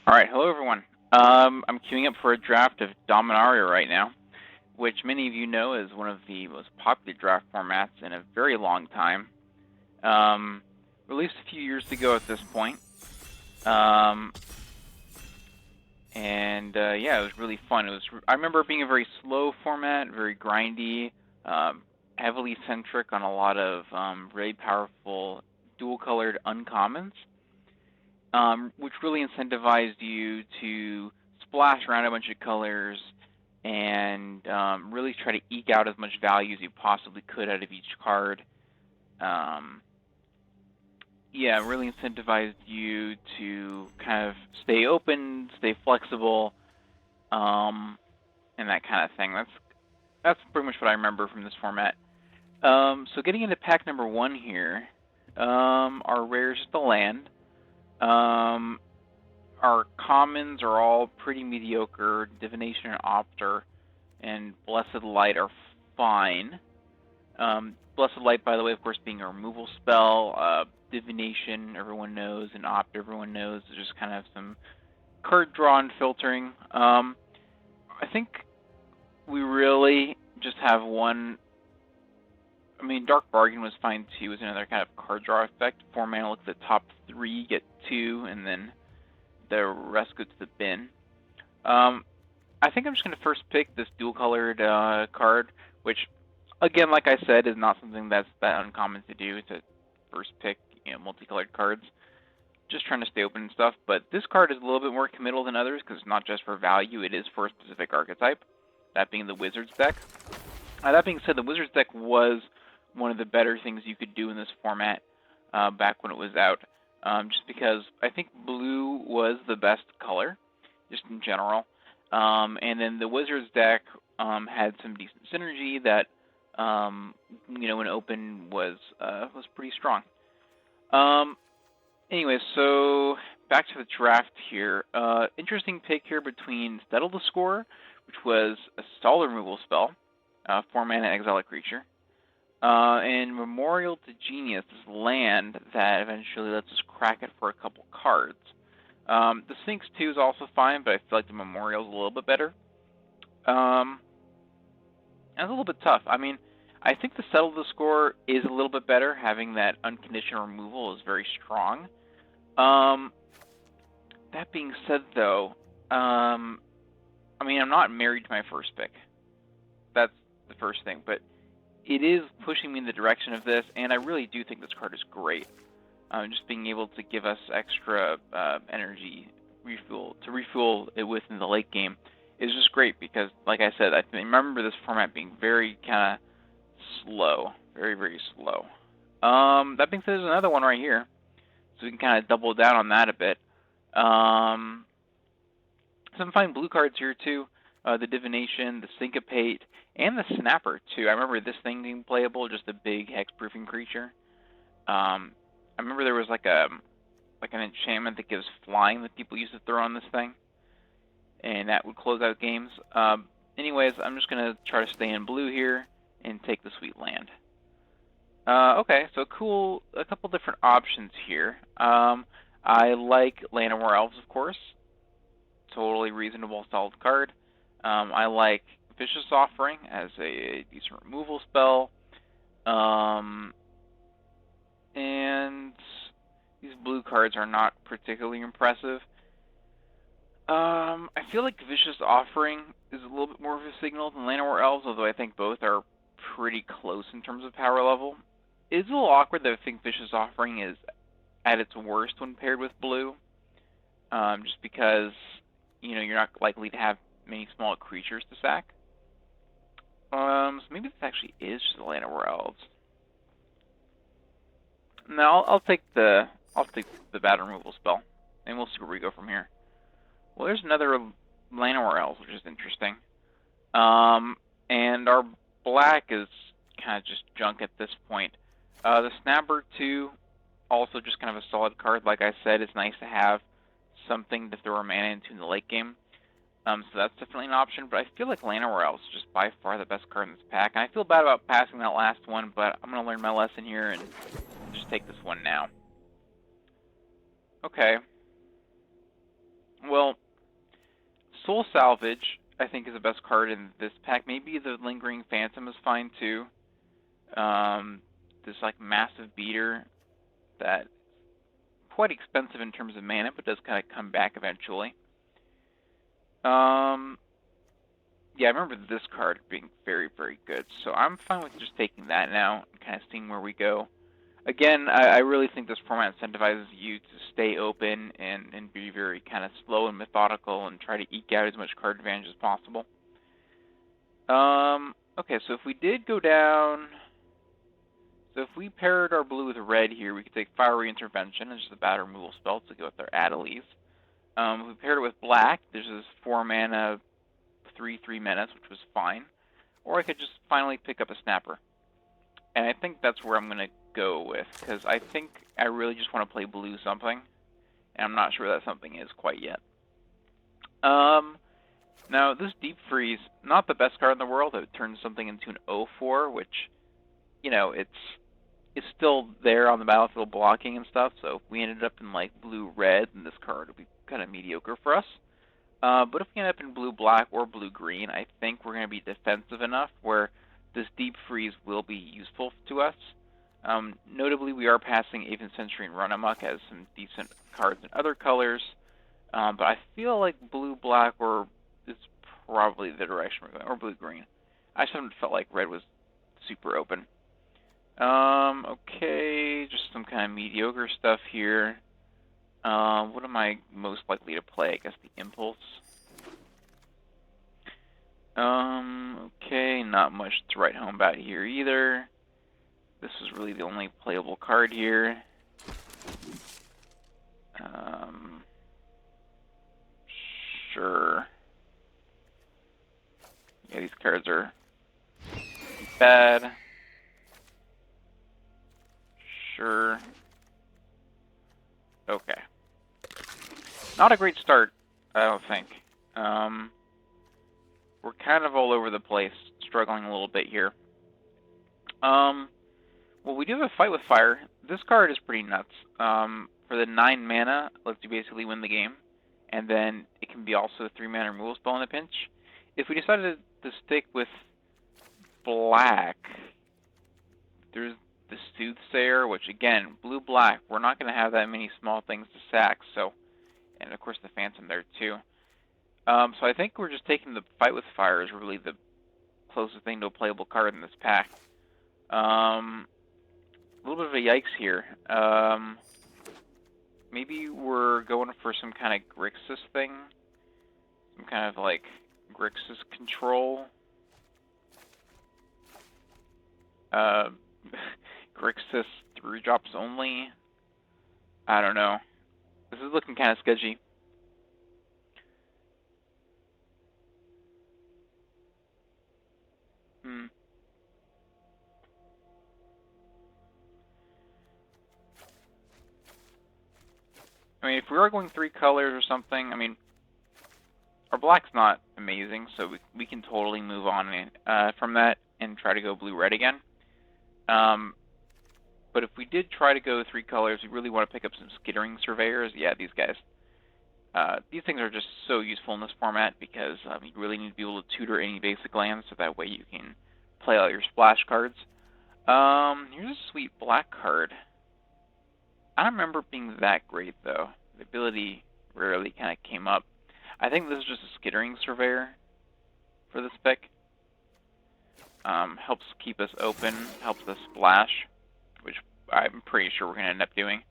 Alright, hello everyone. I'm queuing up for a draft of Dominaria right now, which many of you know is one of the most popular draft formats in a very long time. Released a few years ago at this point. Yeah, it was really fun. I remember it being a very slow format, very grindy, heavily centric on a lot of really powerful dual-colored uncommons. Which really incentivized you to splash around a bunch of colors and really try to eke out as much value as you possibly could out of each card. Yeah, really incentivized you to kind of stay open, stay flexible, and that kind of thing. That's pretty much what I remember from this format. So getting into pack number 1 here, our rare's just the land. Our commons are all pretty mediocre. Divination and Opter and Blessed Light are fine. Blessed Light, by the way, of course, being a removal spell. Divination, everyone knows, and Opter, everyone knows. There's just kind of some card draw and filtering. I think we really just have one. I mean, Dark Bargain was fine too. It was another kind of card draw effect. 4 mana, look at the top 3, get 2, and then the rest go to the bin. I think I'm just going to first pick this dual-colored card, which, again, like I said, is not something that's that uncommon to do, to first pick, multicolored cards. Just trying to stay open and stuff, but this card is a little bit more committal than others, because it's not just for value, it is for a specific archetype, that being the Wizard's deck. That being said, the Wizard's deck was one of the better things you could do in this format back when it was out. Just because I think blue was the best color, just in general. And then the Wizards deck had some decent synergy that, when open was pretty strong. Anyway, so back to the draft here. Interesting pick here between Settle the Score, which was a solid removal spell, 4 mana exile a creature. And Memorial to Genius, this land that eventually lets us crack it for a couple cards. The Sphinx 2 is also fine, but I feel like the Memorial is a little bit better. It's a little bit tough. I mean, I think the Settle the Score is a little bit better. Having that unconditional removal is very strong. That being said, though, I'm not married to my first pick. That's the first thing, but it is pushing me in the direction of this, and I really do think this card is great. Just being able to give us extra energy to refuel it with in the late game is just great because, like I said, I remember this format being very kind of slow, very, very slow. That being said, there's another one right here, so we can kind of double down on that a bit. Some fine blue cards here too. The Divination, the Syncopate, and the Snapper, too. I remember this thing being playable, just a big hexproofing creature. I remember there was like an enchantment that gives flying that people used to throw on this thing, and that would close out games. Anyways, I'm just going to try to stay in blue here and take the Sweet Land. Okay, so cool, a couple different options here. I like Llanowar Elves, of course. Totally reasonable, solid card. I like Vicious Offering as a decent removal spell. And these blue cards are not particularly impressive. I feel like Vicious Offering is a little bit more of a signal than Llanowar Elves, although I think both are pretty close in terms of power level. It's a little awkward that I think Vicious Offering is at its worst when paired with blue. Just because, you're not likely to have many small creatures to sack. So maybe this actually is just Llanowar Elves. No, I'll take the bad removal spell, and we'll see where we go from here. Well, there's another Llanowar Elves, which is interesting. And our black is kind of just junk at this point. The Snapper 2, also just kind of a solid card. Like I said, it's nice to have something to throw our mana into in the late game. So that's definitely an option, but I feel like Llanowar Elves is just by far the best card in this pack. And I feel bad about passing that last one, but I'm going to learn my lesson here and just take this one now. Okay. Well, Soul Salvage, I think, is the best card in this pack. Maybe the Lingering Phantom is fine too. This like massive beater that quite expensive in terms of mana, but does kind of come back eventually. Yeah, I remember this card being very, very good. So I'm fine with just taking that now and kind of seeing where we go. Again, I really think this format incentivizes you to stay open and be very kind of slow and methodical and try to eke out as much card advantage as possible. Okay, so if we did go down... So if we paired our blue with red here, we could take Fiery Intervention, which is a bad removal spell to go with our Adelies. If we paired it with black, there's this 4 mana, 3/3 menace, which was fine. Or I could just finally pick up a Snapper. And I think that's where I'm going to go with, because I think I really just want to play blue something. And I'm not sure that something is quite yet. Now, this Deep Freeze, not the best card in the world. It turns something into an 0/4, which, you know, it's still there on the battlefield blocking and stuff, so if we ended up in like blue-red, then this card would be kind of mediocre for us. But if we end up in blue-black or blue-green, I think we're going to be defensive enough where this Deep Freeze will be useful to us. Notably, we are passing Aven Sentry and Run Amok as some decent cards in other colors, but I feel like blue-black is probably the direction we're going, or blue-green. I just haven't felt like red was super open. Okay, just some kind of mediocre stuff here. What am I most likely to play? I guess the Impulse. Okay, not much to write home about here either. This is really the only playable card here. Sure. Yeah, these cards are bad. Sure. Okay. Not a great start, I don't think. We're kind of all over the place, struggling a little bit here. Well, we do have a Fight with Fire. This card is pretty nuts. For the 9 mana, lets you basically win the game. And then it can be also a 3 mana removal spell in a pinch. If we decided to stick with black, there's the Soothsayer, which again, blue-black, we're not going to have that many small things to sack, so, and of course the Phantom there too. So I think we're just taking the Fight with Fire is really the closest thing to a playable card in this pack. A little bit of a yikes here. Maybe we're going for some kind of Grixis thing. Some kind of like Grixis control. Grixis 3-drops only. I don't know. This is looking kind of sketchy. I mean, if we are going 3 colors or something, I mean, our black's not amazing, so we can totally move on from that and try to go blue-red again. But if we did try to go 3 colors, we really want to pick up some Skittering Surveyors. Yeah, these guys. These things are just so useful in this format because you really need to be able to tutor any basic lands, so that way you can play out your splash cards. Here's a sweet black card. I don't remember it being that great, though. The ability rarely kind of came up. I think this is just a Skittering Surveyor for this pick. Helps keep us open, helps us splash, which I'm pretty sure we're going to end up doing.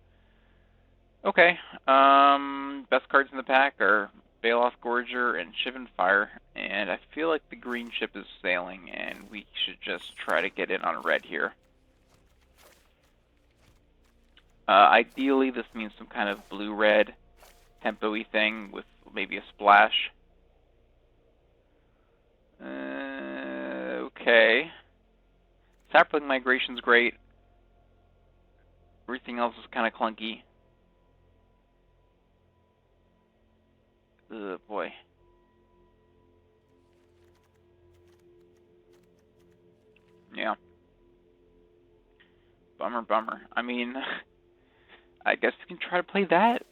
Okay, best cards in the pack are Baloth Gorger and Shivan Fire, and I feel like the green ship is sailing, and we should just try to get in on red here. Ideally, this means some kind of blue-red tempo-y thing with maybe a splash. Okay. Sapling Migration's great. Everything else is kind of clunky. Ugh, boy. Yeah. Bummer. I mean, I guess we can try to play that.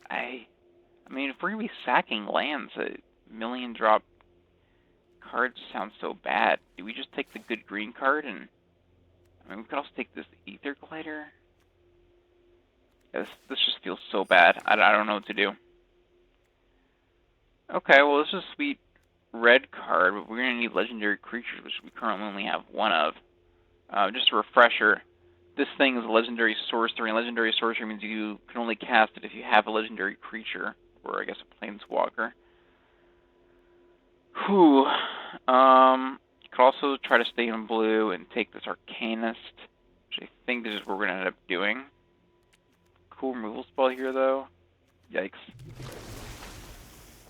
I mean, if we're going to be sacking lands, a million drop card sounds so bad. Do we just take the good green card? And I mean, we could also take this Ether Glider. Yeah, this just feels so bad. I don't know what to do. Okay, well, this is a sweet red card, but we're going to need legendary creatures, which we currently only have one of. Just a refresher, this thing is a legendary sorcery, and legendary sorcery means you can only cast it if you have a legendary creature, or I guess a planeswalker. Whew. You could also try to stay in blue and take this Arcanist, which I think this is what we're going to end up doing. Cool removal spell here, though. Yikes.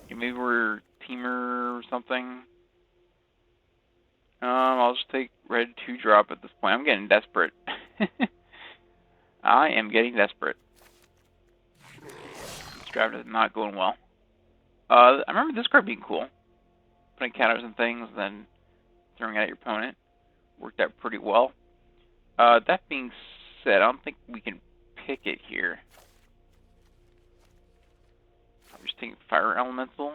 Yeah, maybe we're Teamer or something. I'll just take red 2-drop at this point. I'm getting desperate. I am getting desperate. This draft is not going well. I remember this card being cool. Putting counters and things, then throwing at your opponent. Worked out pretty well. That being said, I don't think we can pick it here. I'm just taking Fire Elemental,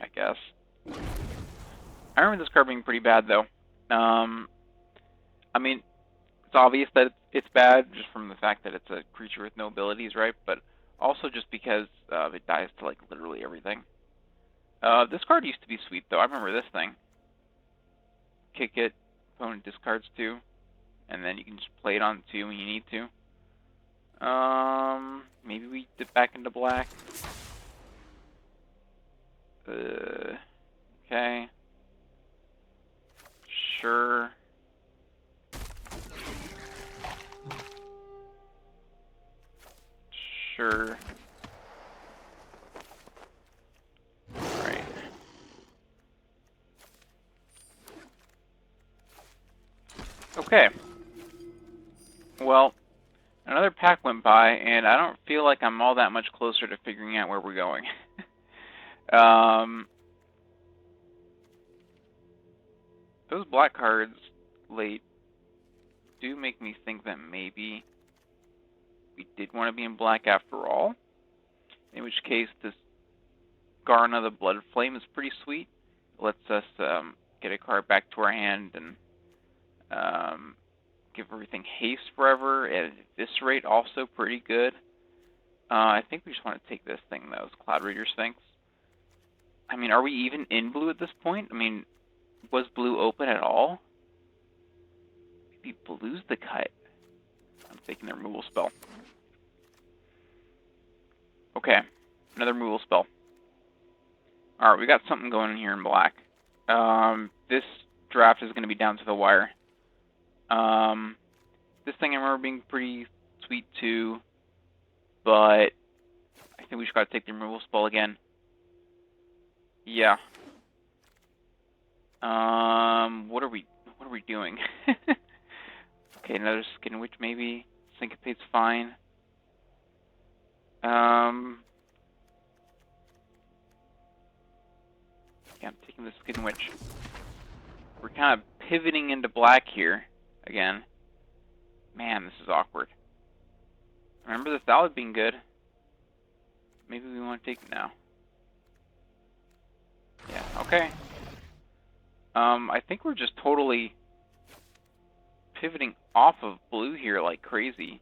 I guess. I remember this card being pretty bad, though. I mean, it's obvious that it's bad just from the fact that it's a creature with no abilities, right? But also just because it dies to, like, literally everything. This card used to be sweet, though. I remember this thing. Kick it, opponent discards 2, and then you can just play it on 2 when you need to. Maybe we dip back into black. Okay. Sure. Sure. Alright. Okay. Well, another pack went by, and I don't feel like I'm all that much closer to figuring out where we're going. Those black cards late do make me think that maybe we did want to be in black after all. In which case, this Garna the Blood Flame is pretty sweet. It lets us get a card back to our hand and give everything haste forever. And Eviscerate, also pretty good. I think we just want to take this thing, though, Cloud Reader Sphinx. I mean, are we even in blue at this point? I mean, was blue open at all? Maybe blue's the cut. I'm taking the removal spell. Okay, another removal spell. Alright, we got something going on here in black. This draft is going to be down to the wire. This thing I remember being pretty sweet too, but I think we just got to take the removal spell again. Yeah. What are we doing? Okay, another Skin Witch maybe. Syncopate's fine. Yeah, I'm taking the Skin Witch. We're kind of pivoting into black here again. Man, this is awkward. Remember the Thallid being good. Maybe we want to take it now. Yeah, okay. I think we're just totally pivoting off of blue here like crazy.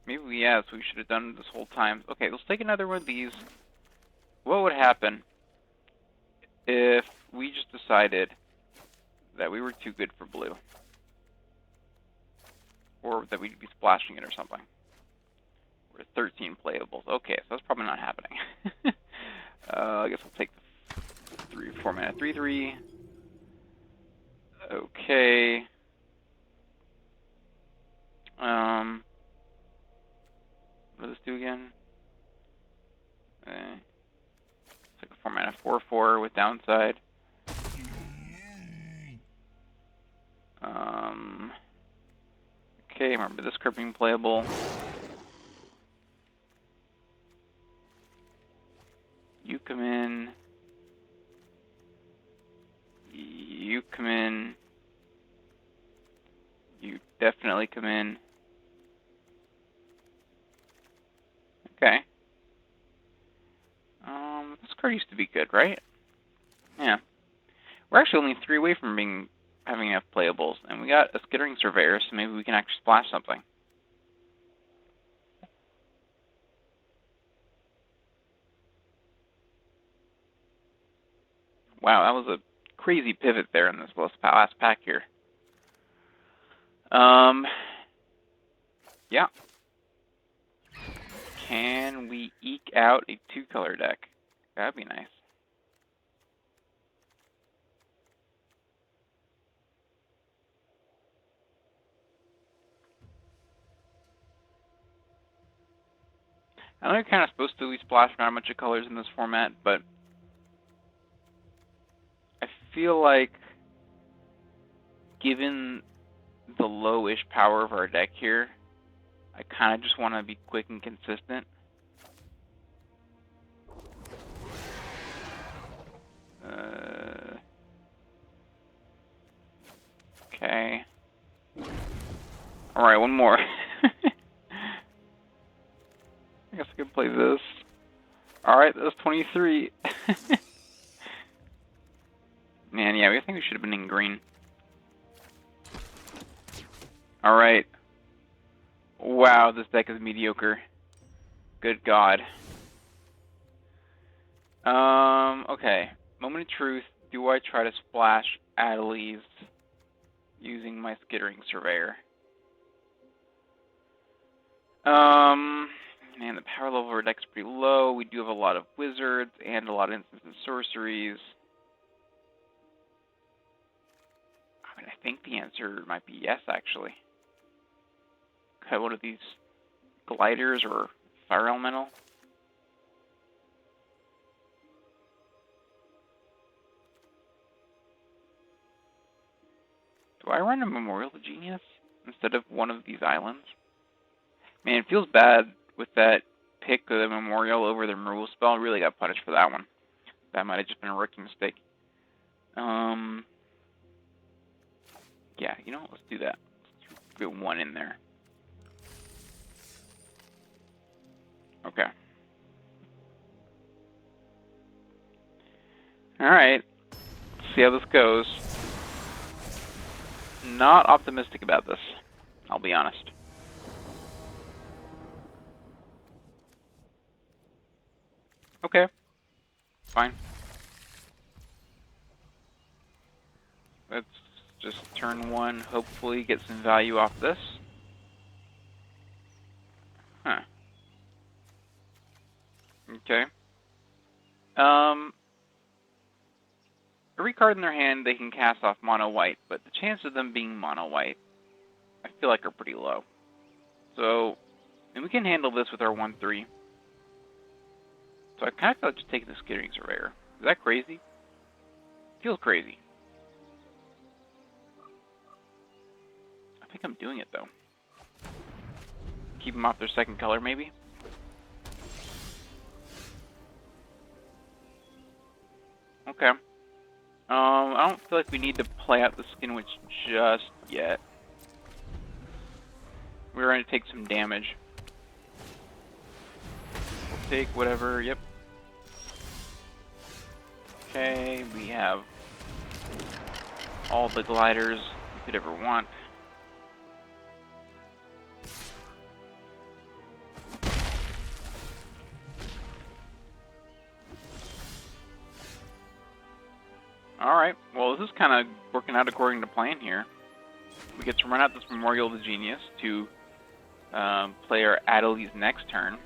Maybe yes, we should have done this whole time. Okay, let's take another one of these. What would happen if we just decided that we were too good for blue? Or that we'd be splashing it or something. We're at 13 playables. Okay, so that's probably not happening. I guess we'll take the 3 or 4 mana 3/3. Okay. What does this do again? It's like a 4 mana 4/4 with downside. Okay, remember this card being playable. You come in. You come in. You definitely come in. Okay. This card used to be good, right? Yeah. We're actually only 3 away from having enough playables, and we got a Skittering Surveyor, so maybe we can actually splash something. Wow, that was a crazy pivot there in this last pack here. Yeah. Can we eke out a 2-color deck? That'd be nice. I know you're kind of supposed to splash around a bunch of colors in this format, but I feel like given the low-ish power of our deck here, I kind of just want to be quick and consistent. Okay. Alright, one more. I guess I could play this. Alright, that's 23. Man, yeah, I think we should have been in green. Alright. Wow, this deck is mediocre. Good God. Okay. Moment of truth. Do I try to splash Adelies using my Skittering Surveyor? Man, the power level of our deck's pretty low. We do have a lot of wizards and a lot of instants and sorceries. I mean, I think the answer might be yes, actually. Okay, one of these gliders or fire elemental. Do I run a Memorial to Genius instead of one of these islands? Man, it feels bad with that pick of the Memorial over the removal spell. I really got punished for that one. That might have just been a rookie mistake. Yeah, you know what? Let's do that. Let's get 1 in there. Okay. Alright. Let's see how this goes. Not optimistic about this, I'll be honest. Okay. Fine. Let's just turn 1, hopefully get some value off this. Huh. Okay. Every card in their hand they can cast off mono white, but the chance of them being mono white, I feel like are pretty low. So, and we can handle this with our 1/3. So I kind of feel like just taking the Skittering Surveyor. Is that crazy? Feels crazy. I think I'm doing it though. Keep them off their second color, maybe. Okay. I don't feel like we need to play out the Skinwitch just yet. We're going to take some damage. We'll take whatever, yep. Okay, we have all the gliders you could ever want. Alright, well this is kind of working out according to plan here. We get to run out this Memorial of the Genius to play our Adelies next turn.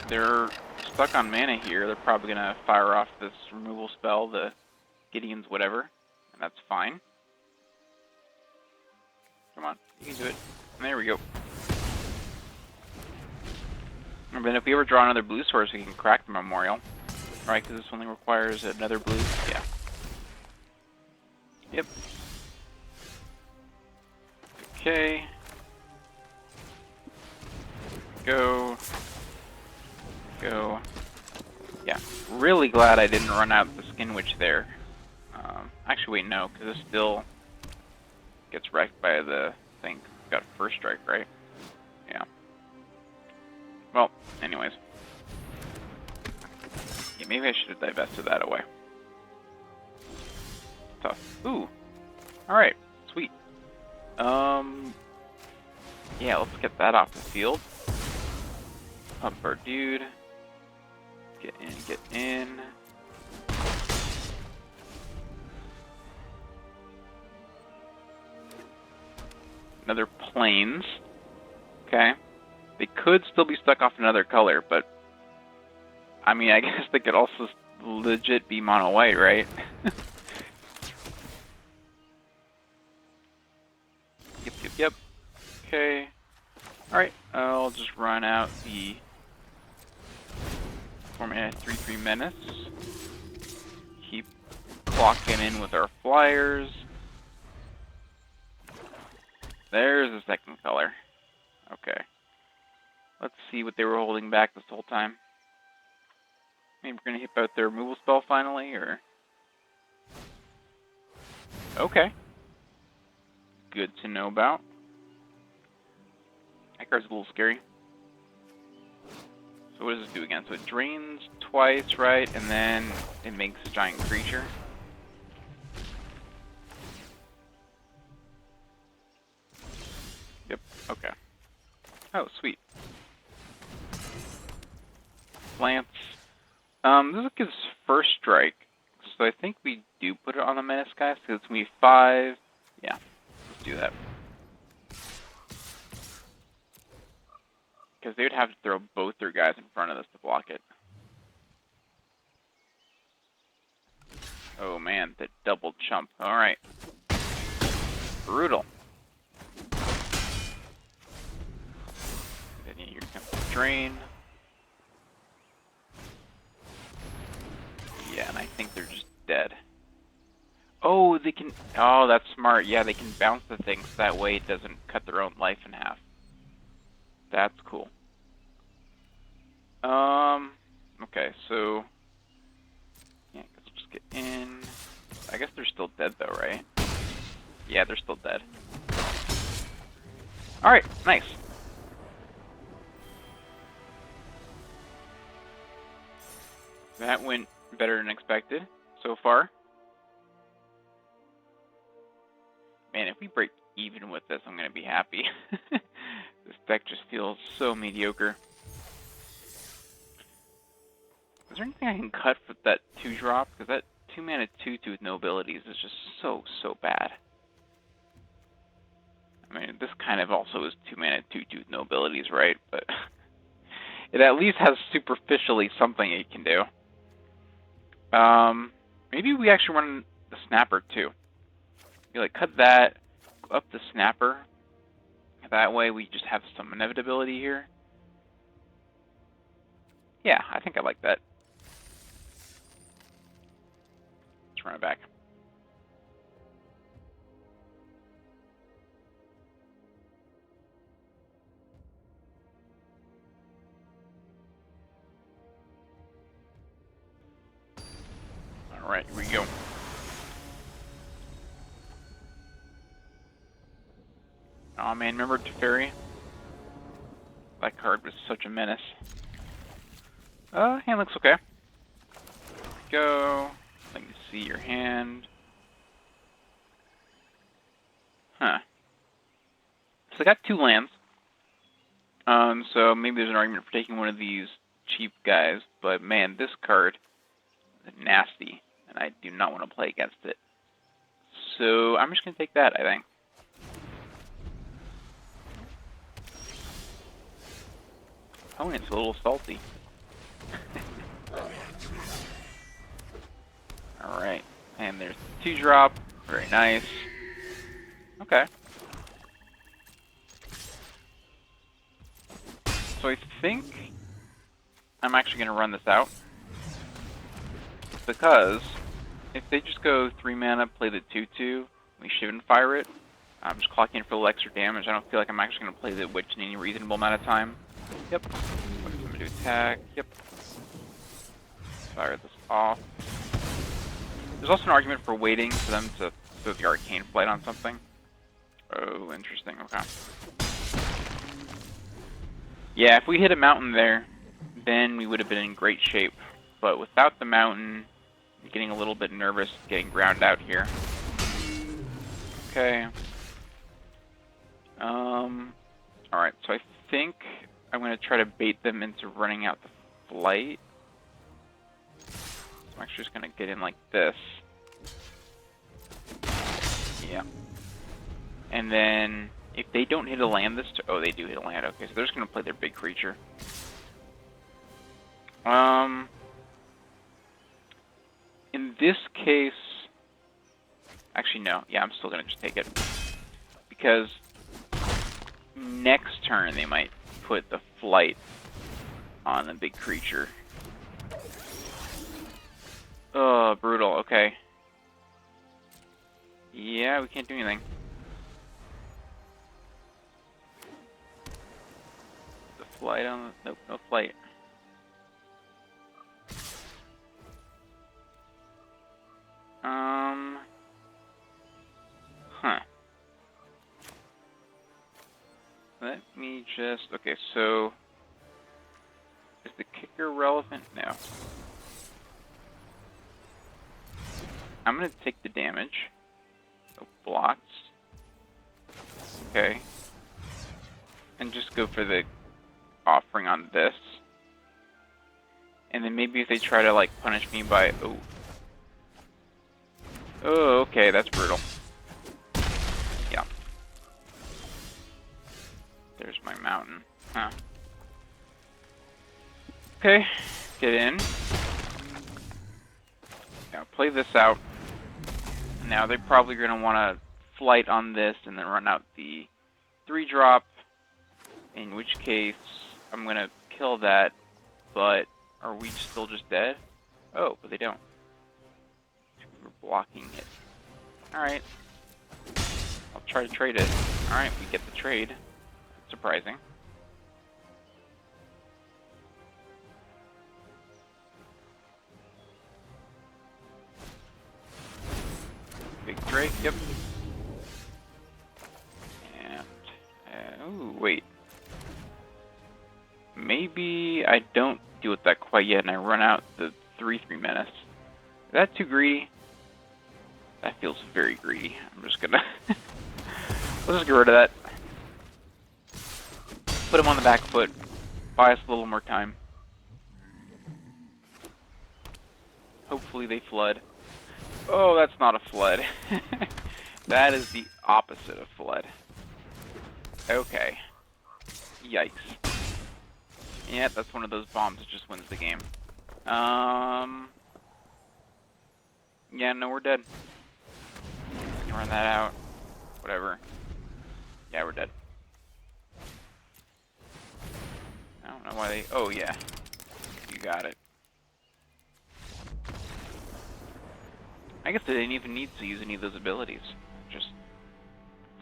They're stuck on mana here. They're probably going to fire off this removal spell, the Gideon's whatever, and that's fine. Come on, you can do it. There we go. And then if we ever draw another blue source, we can crack the Memorial. Right, because this only requires another blue. Yeah. Yep. Okay. Go. Go. Yeah. Really glad I didn't run out the Skinwitch there. Actually, wait, no, because this still gets wrecked by the thing. Got first strike, right? Yeah. anyways. Yeah, maybe I should have divested that away. Tough. Ooh. Alright, sweet. Yeah, let's get that off the field. Pump our dude. Get in, get in. Another plains. Okay. They could still be stuck off another color, but I mean, I guess they could also legit be mono white, right? Yep. Okay. Alright, I'll just run out the 4-mana 3/3 menace. Keep clocking in with our flyers. There's the second color. Okay. Let's see what they were holding back this whole time. Maybe we're gonna hit out their removal spell finally, or... Okay. Good to know about. That card's a little scary. So what does this do again? So it drains twice, right? And then it makes a giant creature. Yep, okay. Oh, sweet. Lance. This gives first strike. So I think we do put it on the menace guys, because it's going to be 5. Yeah, let's do that. Because they would have to throw both their guys in front of this to block it. Oh man, the double chump. Alright. Brutal. Then here comes the drain. Yeah, and I think they're just dead. Oh, they can... Oh, that's smart. Yeah, they can bounce the things. That way it doesn't cut their own life in half. That's cool. Okay, so... Yeah, I guess we'll just get in. I guess they're still dead though, right? Yeah, they're still dead. Alright, nice. That went better than expected so far. Man, if we break even with this, I'm going to be happy. This deck just feels so mediocre. Is there anything I can cut for that 2-drop? Because that 2-mana 2/2 with no abilities is just so bad. I mean, this kind of also is 2-mana 2/2 with no abilities, right? But it at least has superficially something it can do. Maybe we actually run the Snapper too. You like cut that, go up the Snapper. That way we just have some inevitability here. Yeah, I think I like that. Let's run it back. Alright, here we go. Oh man, remember Teferi? That card was such a menace. Hand looks okay. Go. Let me see your hand. Huh. So I got 2 lands. So maybe there's an argument for taking one of these cheap guys, but man, this card is nasty, and I do not want to play against it. So I'm just gonna take that, I think. Opponent's a little salty. Alright, and there's the 2-drop. Very nice. Okay. So I think I'm actually going to run this out. Because if they just go 3 mana, play the 2/2, we shouldn't fire it. I'm just clocking in for a little extra damage. I don't feel like I'm actually going to play the Witch in any reasonable amount of time. Yep. I'm going to do attack. Yep. Fire this off. There's also an argument for waiting for them to throw the Arcane Flight on something. Oh, interesting. Okay. Yeah, if we hit a mountain there, then we would have been in great shape. But without the mountain, I'm getting a little bit nervous getting ground out here. Okay. Alright, so I think I'm going to try to bait them into running out the flight. I'm actually just going to get in like this. Yeah. And then, if they don't hit a land this turn... Oh, they do hit a land. Okay, so they're just going to play their big creature. In this case... Actually, no. Yeah, I'm still going to just take it. Because next turn they might put the flight on the big creature. Oh, brutal. Okay. Yeah, we can't do anything. The flight on the... Nope, no flight. Huh. Let me just... Okay, so... Is the kicker relevant? No. I'm gonna take the damage. So blocks. Okay. And just go for the offering on this. And then maybe if they try to, like, punish me by... Oh. Oh, okay, that's brutal. Yeah. There's my mountain. Huh. Okay, get in. Now play this out. Now they're probably going to want to flight on this and then run out the 3-drop. In which case, I'm going to kill that. But are we still just dead? Oh, but they don't. We're blocking it. Alright. I'll try to trade it. Alright, we get the trade. That's surprising. Big Drake, yep. And, ooh, wait. Maybe I don't deal with that quite yet and I run out the 3/3 menace. Is that too greedy? That feels very greedy. I'm just gonna... Let's just get rid of that. Put him on the back foot. Buy us a little more time. Hopefully they flood. Oh, that's not a flood. That is the opposite of flood. Okay. Yikes. Yeah, that's one of those bombs that just wins the game. Yeah, no, we're dead. We can run that out. Whatever. Yeah, we're dead. I don't know why they... Oh, yeah. You got it. I guess they didn't even need to use any of those abilities. Just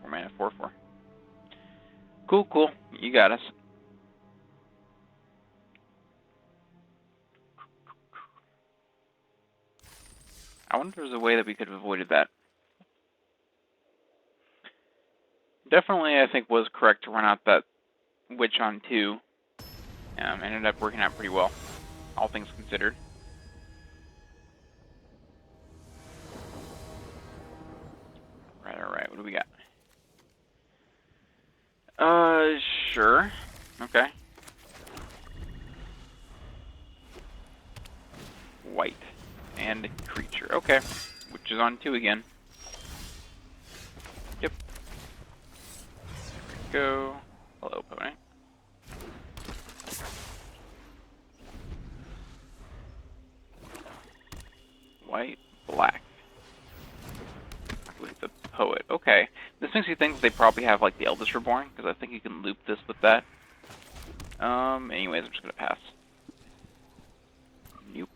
4 mana, 4/4. Cool, cool. You got us. I wonder if there's a way that we could have avoided that. Definitely, I think, was correct to run out that witch on 2. Ended up working out pretty well, all things considered. Alright, what do we got? Sure. Okay. White. And creature. Okay. Which is on 2 again. Yep. There we go. Hello, opponent. White, black. With the poet. Okay. This makes me think they probably have, like, the Eldest Reborn, because I think you can loop this with that. Anyways, I'm just gonna pass. Nope.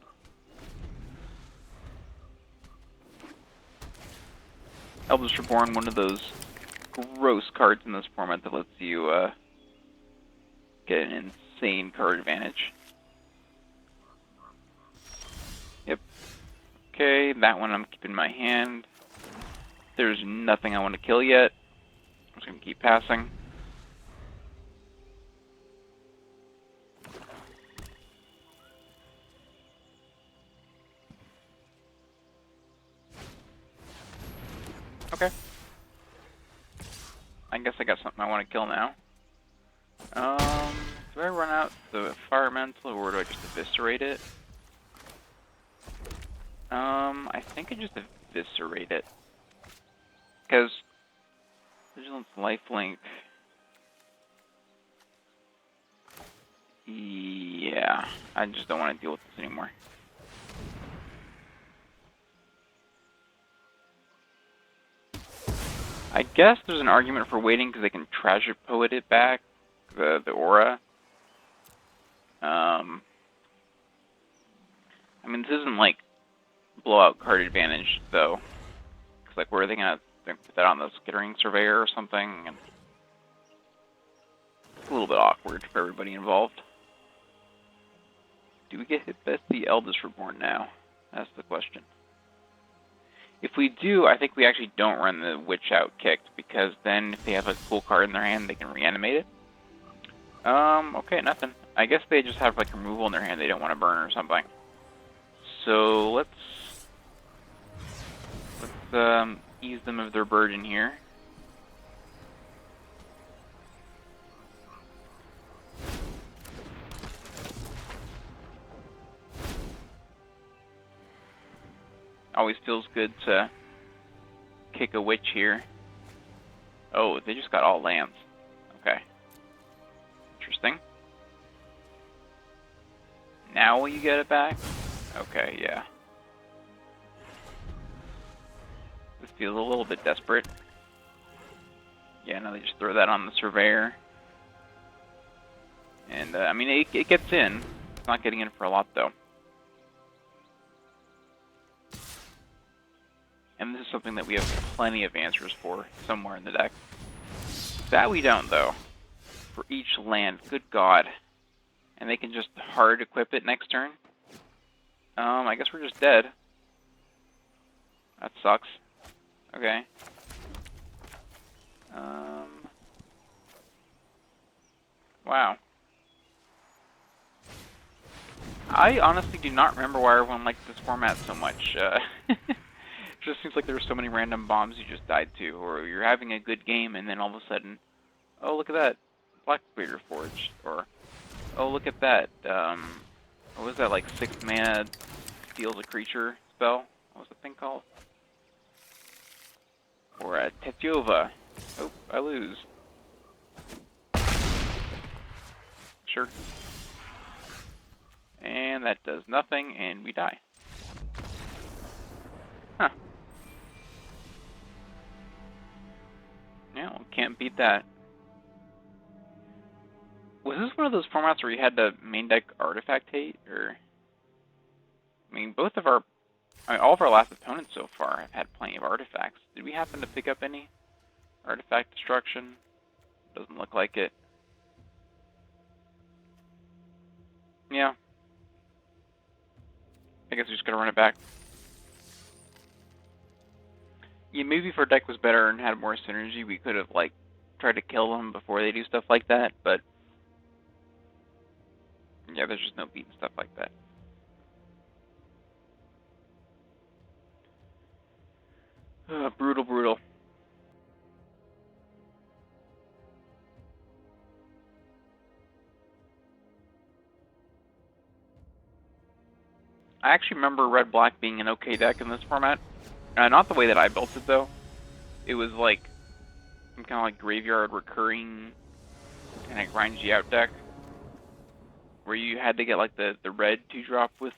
Eldest Reborn, one of those gross cards in this format that lets you, get an insane card advantage. Yep. Okay, that one I'm keeping in my hand. There's nothing I want to kill yet. I'm just going to keep passing. Okay. I guess I got something I want to kill now. Do I run out the fire mantle or do I just eviscerate it? I think I just eviscerate it. Because Vigilance Lifelink. Yeah, I just don't want to deal with this anymore. I guess there's an argument for waiting because they can Treasure Poet it back, the aura. I mean, this isn't like blowout card advantage though. Cause like, where are they gonna put that on the Skittering Surveyor or something? And it's a little bit awkward for everybody involved. Do we get hit by the Eldest Reborn now? That's the question. If we do, I think we actually don't run the Witch out kicked, because then if they have a cool card in their hand, they can reanimate it. Okay, nothing. I guess they just have like removal in their hand they don't want to burn or something. So let's ease them of their burden here. Always feels good to kick a witch here. Oh, they just got all lands. Okay. Interesting. Now will you get it back? Okay, yeah. This feels a little bit desperate. Yeah, now they just throw that on the Surveyor. And, I mean, it gets in. It's not getting in for a lot, though. And this is something that we have plenty of answers for somewhere in the deck. That we don't, though. For each land, good God. And they can just hard equip it next turn. I guess we're just dead. That sucks. Okay. Wow. I honestly do not remember why everyone liked this format so much. It just seems like there were so many random bombs you just died to, or you're having a good game and then all of a sudden, oh look at that, Blackbeard Forge, or oh look at that, what was that, like 6 mana steals a creature spell? What was the thing called? Or a Tetiova. Oh, I lose. Sure. And that does nothing, and we die. Huh. Yeah, well, can't beat that. Was this one of those formats where you had to main deck Artifact Hate, or? I mean, all of our last opponents so far have had plenty of artifacts. Did we happen to pick up any Artifact Destruction? Doesn't look like it. Yeah. I guess we just gotta run it back. Yeah, maybe if our deck was better and had more synergy, we could have, like, tried to kill them before they do stuff like that, but yeah, there's just no beating stuff like that. Brutal, brutal. I actually remember Red-Black being an okay deck in this format. Not the way that I built it, though. It was like some kind of like graveyard recurring and it grinds you out deck, where you had to get like the red 2-drop with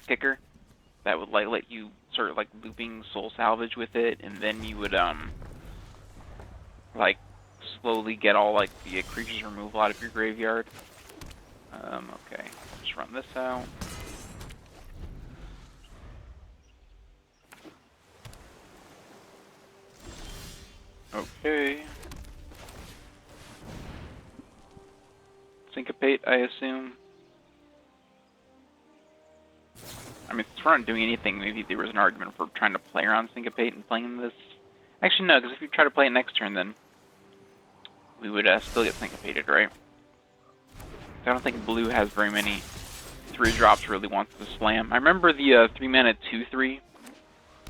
kicker that would like let you start like looping Soul Salvage with it, and then you would like slowly get all like the creatures removal out of your graveyard. Okay, just run this out. Okay. Syncopate, I assume. I mean, if we're not doing anything, maybe there was an argument for trying to play around Syncopate and playing this. Actually, no, because if you try to play it next turn, then we would still get Syncopated, right? I don't think blue has very many 3-drops really wants to slam. I remember the 3-mana 2/3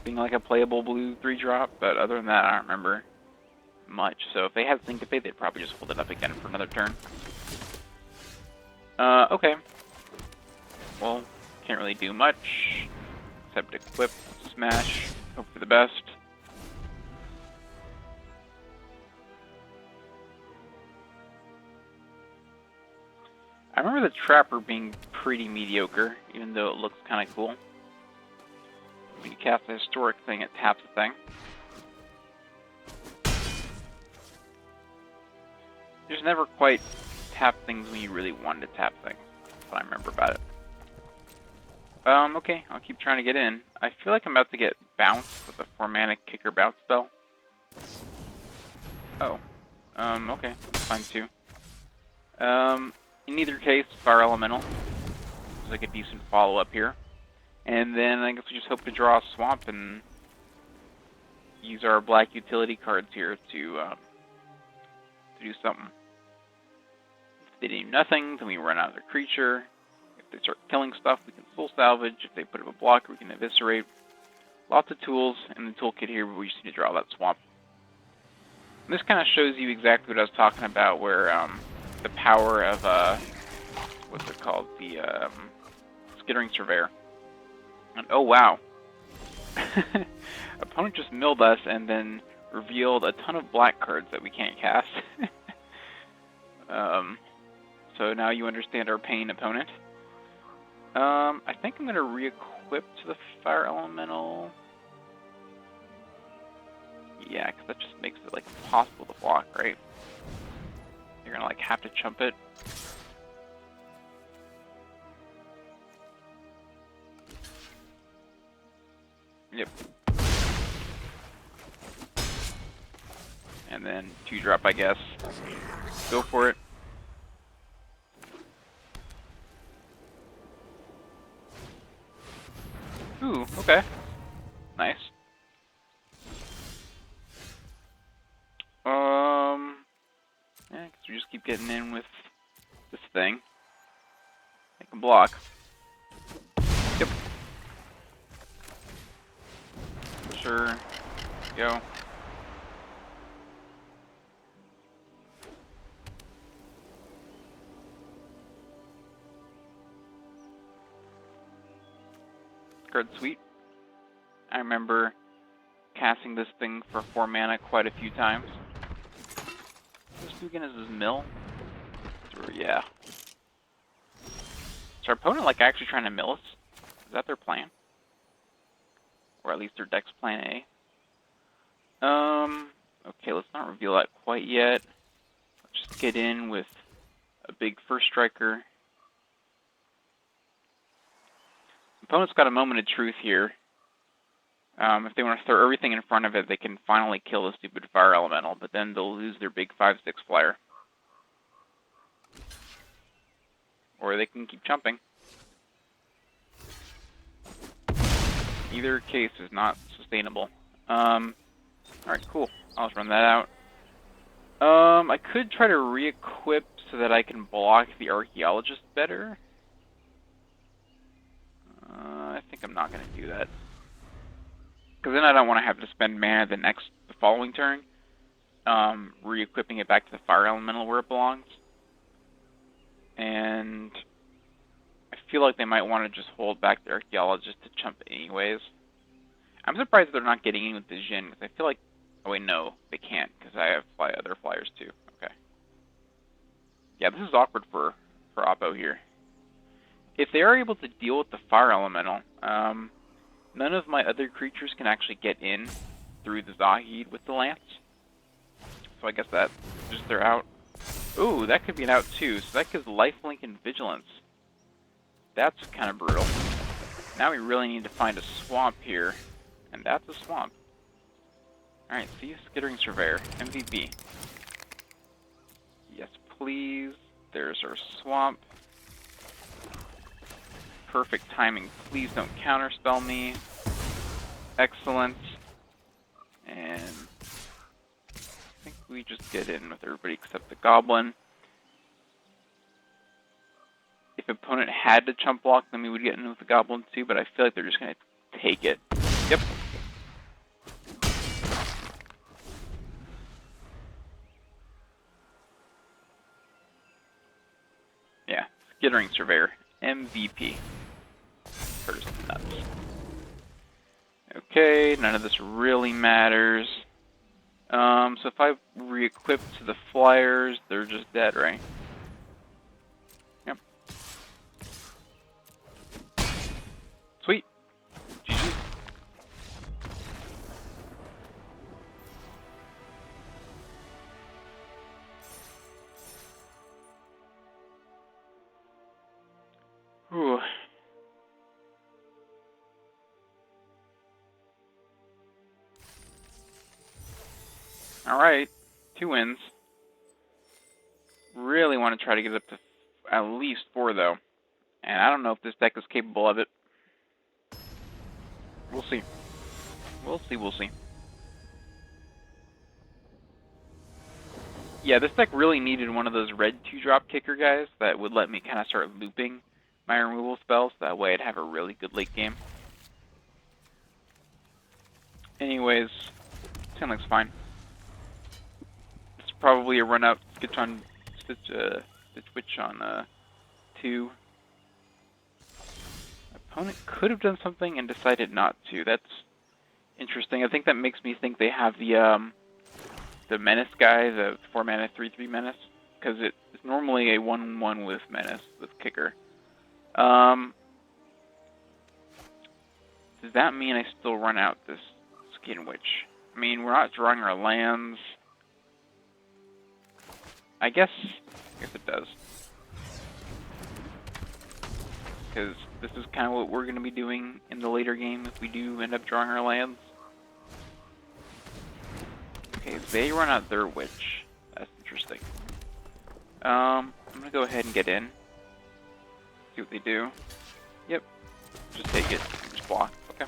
being like a playable blue 3-drop, but other than that, I don't remember much. So if they had Syncopate, they'd probably just hold it up again for another turn. Okay. Well, can't really do much except equip, smash, hope for the best. I remember the Trapper being pretty mediocre, even though it looks kind of cool. When you cast a historic thing, it taps the thing. You just never quite tap things when you really wanted to tap things. That's what I remember about it. Okay, I'll keep trying to get in. I feel like I'm about to get bounced with a 4-mana kicker bounce spell. Oh. Okay, that's fine too. In either case, Fire Elemental is like a decent follow-up here. And then I guess we just hope to draw a swamp and use our black utility cards here to do something. If they do nothing, then we run out of their creature. If they start killing stuff, we can soul salvage. If they put up a blocker, we can eviscerate. Lots of tools in the toolkit here, but we just need to draw that swamp. And this kind of shows you exactly what I was talking about, where the power of what's it called? The Skittering Surveyor. And oh wow, opponent just milled us and then revealed a ton of black cards that we can't cast. So now you understand our pain, opponent. I think I'm gonna re-equip to the Fire Elemental. Yeah, because that just makes it like impossible to block, right? You're gonna like have to chump it. Yep. And then 2-drop, I guess. Go for it. Ooh, okay. Nice. Yeah, because we just keep getting in with this thing. I can block. Yep. Sure. Go. Card sweet. I remember casting this thing for 4 mana quite a few times. This Dugan is his mill. Yeah. Is our opponent like actually trying to mill us? Is that their plan? Or at least their deck's plan A? Okay, let's not reveal that quite yet. Let's just get in with a big first striker. Opponent's got a moment of truth here. If they want to throw everything in front of it, they can finally kill the stupid Fire Elemental, but then they'll lose their big 5/6 flyer. Or they can keep chumping. Either case is not sustainable. Alright, cool. I'll just run that out. I could try to re-equip so that I can block the Archaeologist better. I think I'm not going to do that. Because then I don't want to have to spend mana the following turn, re-equipping it back to the Fire Elemental where it belongs. And I feel like they might want to just hold back the Archaeologist to chump anyways. I'm surprised they're not getting in with the Jin, because I feel like... Oh wait, no, they can't, because I have other flyers too. Okay. Yeah, this is awkward for Oppo here. If they are able to deal with the Fire Elemental, none of my other creatures can actually get in through the Zahid with the Lance. So I guess that just they're out. Ooh, that could be an out too. So that gives lifelink and vigilance. That's kind of brutal. Now we really need to find a swamp here. And that's a swamp. Alright, see you, Skittering Surveyor. MVP. Yes, please. There's our swamp. Perfect timing. Please don't counterspell me. Excellent. And I think we just get in with everybody except the Goblin. If opponent had to chump block, then we would get in with the Goblin too, but I feel like they're just going to take it. Yep. Skittering Surveyor, MVP. Card is nuts. Okay, none of this really matters. So if I re-equip to the flyers, they're just dead, right? Yep. Sweet. GG. Whew. Alright, 2 wins. Really want to try to get up to at least 4, though. And I don't know if this deck is capable of it. We'll see. We'll see. Yeah, this deck really needed one of those red 2-drop kicker guys that would let me kind of start looping my removal spells. That way I'd have a really good late game. Anyways, 10 looks fine. It's probably a run out Stitch Witch on 2. Opponent could have done something and decided not to. That's interesting. I think that makes me think they have the Menace guy, the 4-mana 3/3 Menace, because it's normally a 1/1 with Menace with kicker. Does that mean I still run out this Skin Witch? I mean, we're not drawing our lands. I guess it does. Because this is kind of what we're going to be doing in the later game if we do end up drawing our lands. Okay, they run out their Witch. That's interesting. I'm going to go ahead and get in. See what they do. Yep. Just take it. Just block. Okay.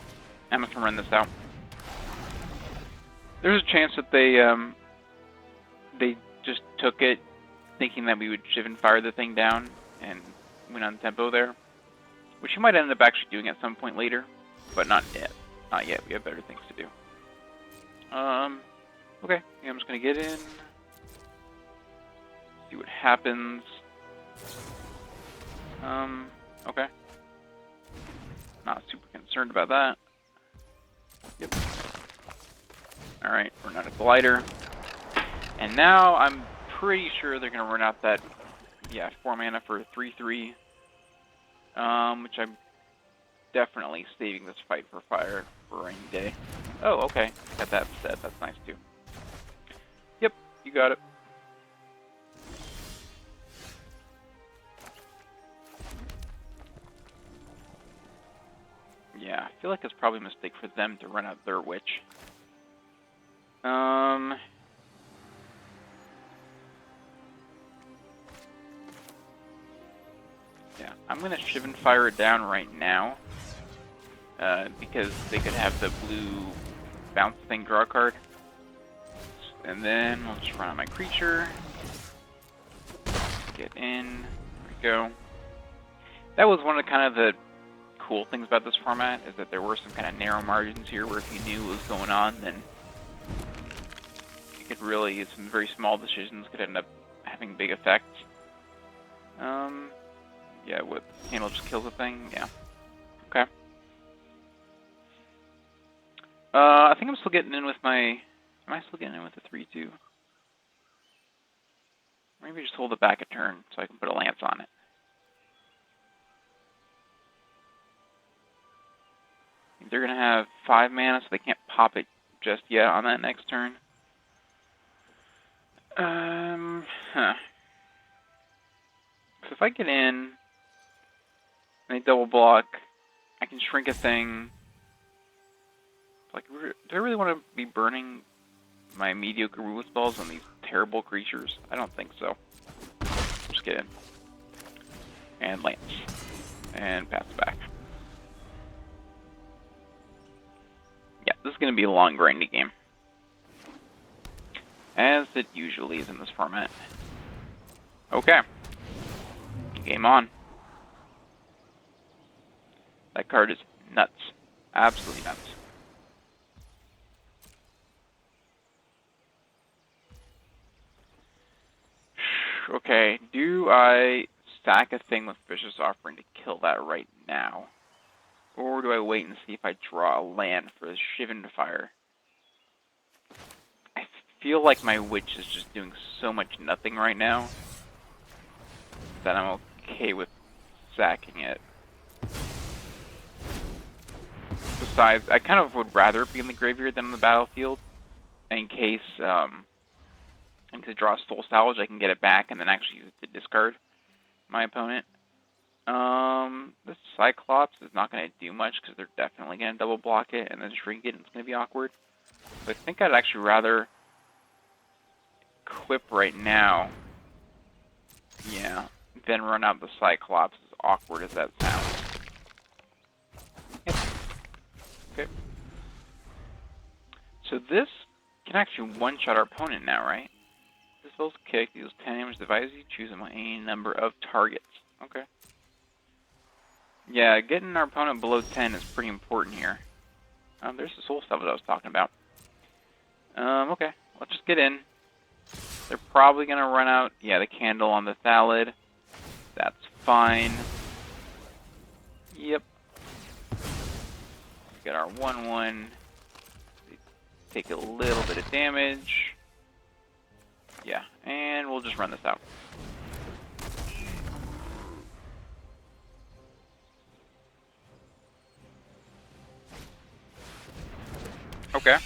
I'm going to run this out. There's a chance that they just took it thinking that we would Shivan Fire the thing down and went on tempo there. Which you might end up actually doing at some point later, but not yet. Not yet. We have better things to do. Okay. Yeah, I'm just gonna get in. See what happens. Okay. Not super concerned about that. Yep. Alright, we're not a glider. And now I'm pretty sure they're gonna run out that 4 mana for 3/3. Which I'm definitely saving this fight for fire for a rainy day. Oh, okay. Got that instead. That's nice too. Yep, you got it. Yeah, I feel like it's probably a mistake for them to run out their Witch. Yeah, I'm going to Shivan Fire it down right now. Because they could have the blue bounce thing draw a card. And then we'll just run out my creature. Get in. There we go. That was one of kind of the cool things about this format, is that there were some kind of narrow margins here where if you knew what was going on, then you could really, some very small decisions could end up having big effects. Yeah, what, Candle just kills the thing? Yeah. Okay. I think I'm still getting in with my, am I still getting in with the 3/2? Maybe just hold it back a turn so I can put a Lance on it. They're going to have 5 mana, so they can't pop it just yet on that next turn. So if I get in, and they double block, I can shrink a thing. Like, do I really want to be burning my mediocre removal spells on these terrible creatures? I don't think so. Just get in. And Lance. And pass back. Yeah, this is going to be a long, grindy game. As it usually is in this format. Okay. Game on. That card is nuts. Absolutely nuts. Okay, do I sack a thing with Vicious Offering to kill that right now? Or do I wait and see if I draw a land for the Shivan Fire? I feel like my Witch is just doing so much nothing right now that I'm okay with sacking it. Besides, I kind of would rather it be in the graveyard than in the battlefield. In case I draw a Soul Salvage, I can get it back and then actually use it to discard my opponent. This Cyclops is not going to do much because they're definitely going to double block it and then shrink it, and it's going to be awkward. So I think I'd actually rather equip right now, yeah, than run out the Cyclops, as awkward as that sounds. Yep. Okay. So this can actually one-shot our opponent now, right? This spell's kick, deals 10 damage to devices you choose among any number of targets. Okay. Yeah, getting our opponent below 10 is pretty important here. There's the Soul Salvage I was talking about. Okay, let's just get in. They're probably going to run out, yeah, the candle on the Thallid. That's fine. Yep. Get our 1/1. Take a little bit of damage. Yeah, and we'll just run this out. Okay.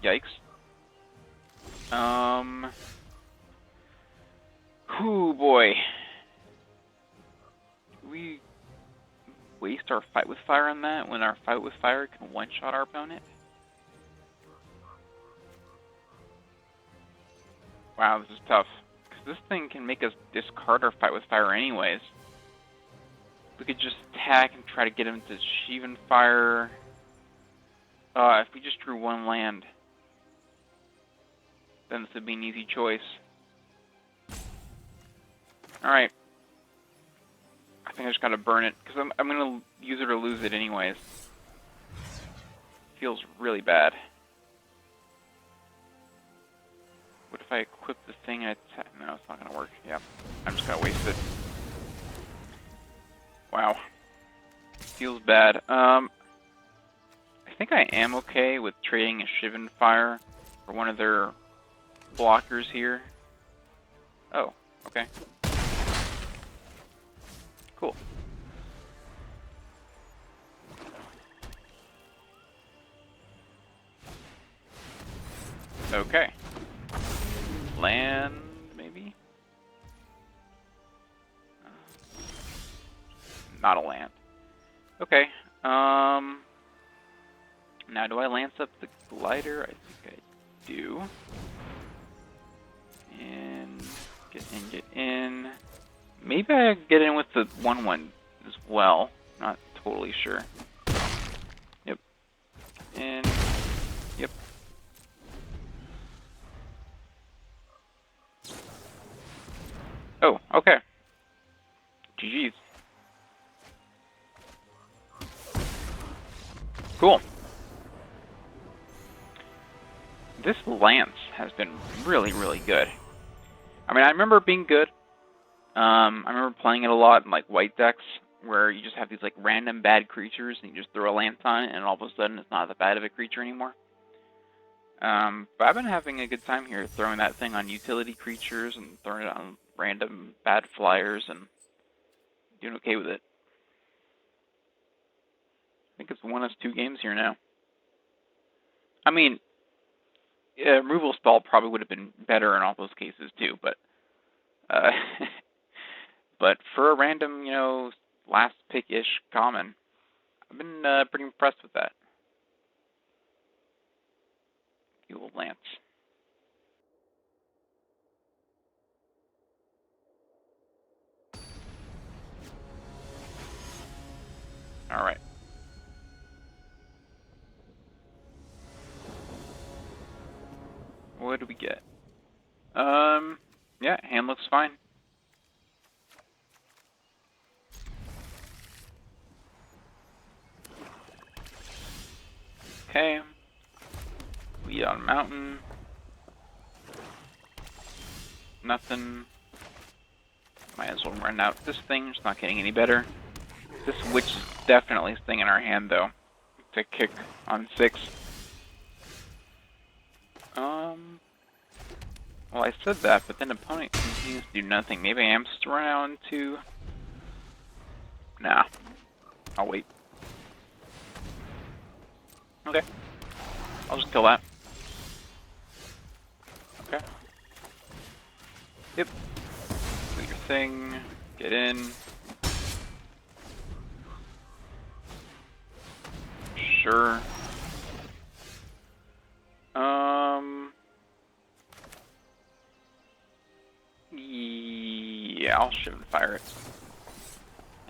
Yikes. Whoo boy. Do we waste our Fight with Fire on that when our Fight with Fire can one-shot our opponent? Wow, this is tough. Because this thing can make us discard our Fight with Fire anyways. We could just attack and try to get him to Shivan Fire. If we just drew one land, then this would be an easy choice. Alright. I think I just gotta burn it, because I'm gonna use it or lose it anyways. Feels really bad. What if I equip the thing and attack? No, it's not gonna work. Yeah, I'm just gonna waste it. Wow. Feels bad. I think I am okay with trading a Shivan Fire for one of their blockers here. Oh, okay. Cool. Okay. Land, maybe? Not a land. Okay. Now, do I lance up the glider? I think I do. And get in. Maybe I get in with the 1/1 as well. Not totally sure. Yep. And yep. Oh, okay. GG's. Cool. This lance has been really, really good. I mean, I remember it being good. I remember playing it a lot in like white decks, where you just have these like random bad creatures, and you just throw a lance on it, and all of a sudden it's not that bad of a creature anymore. But I've been having a good time here, throwing that thing on utility creatures, and throwing it on random bad flyers, and doing okay with it. I think it's won us 2 games here now. I mean, removal spell probably would have been better in all those cases too, but but for a random, you know, last pick-ish common, I've been pretty impressed with that. Fuel Lance. All right. What do we get? Yeah, hand looks fine. Okay. We on mountain. Nothing. Might as well run out this thing. It's not getting any better. This witch is definitely staying in our hand, though, to kick on 6. Well, I said that, but then opponent continues to do nothing. Maybe I am supposed to run out into... Nah. I'll wait. Okay. I'll just kill that. Okay. Yep. Do your thing. Get in. Sure. Yeah, I'll shift and fire it.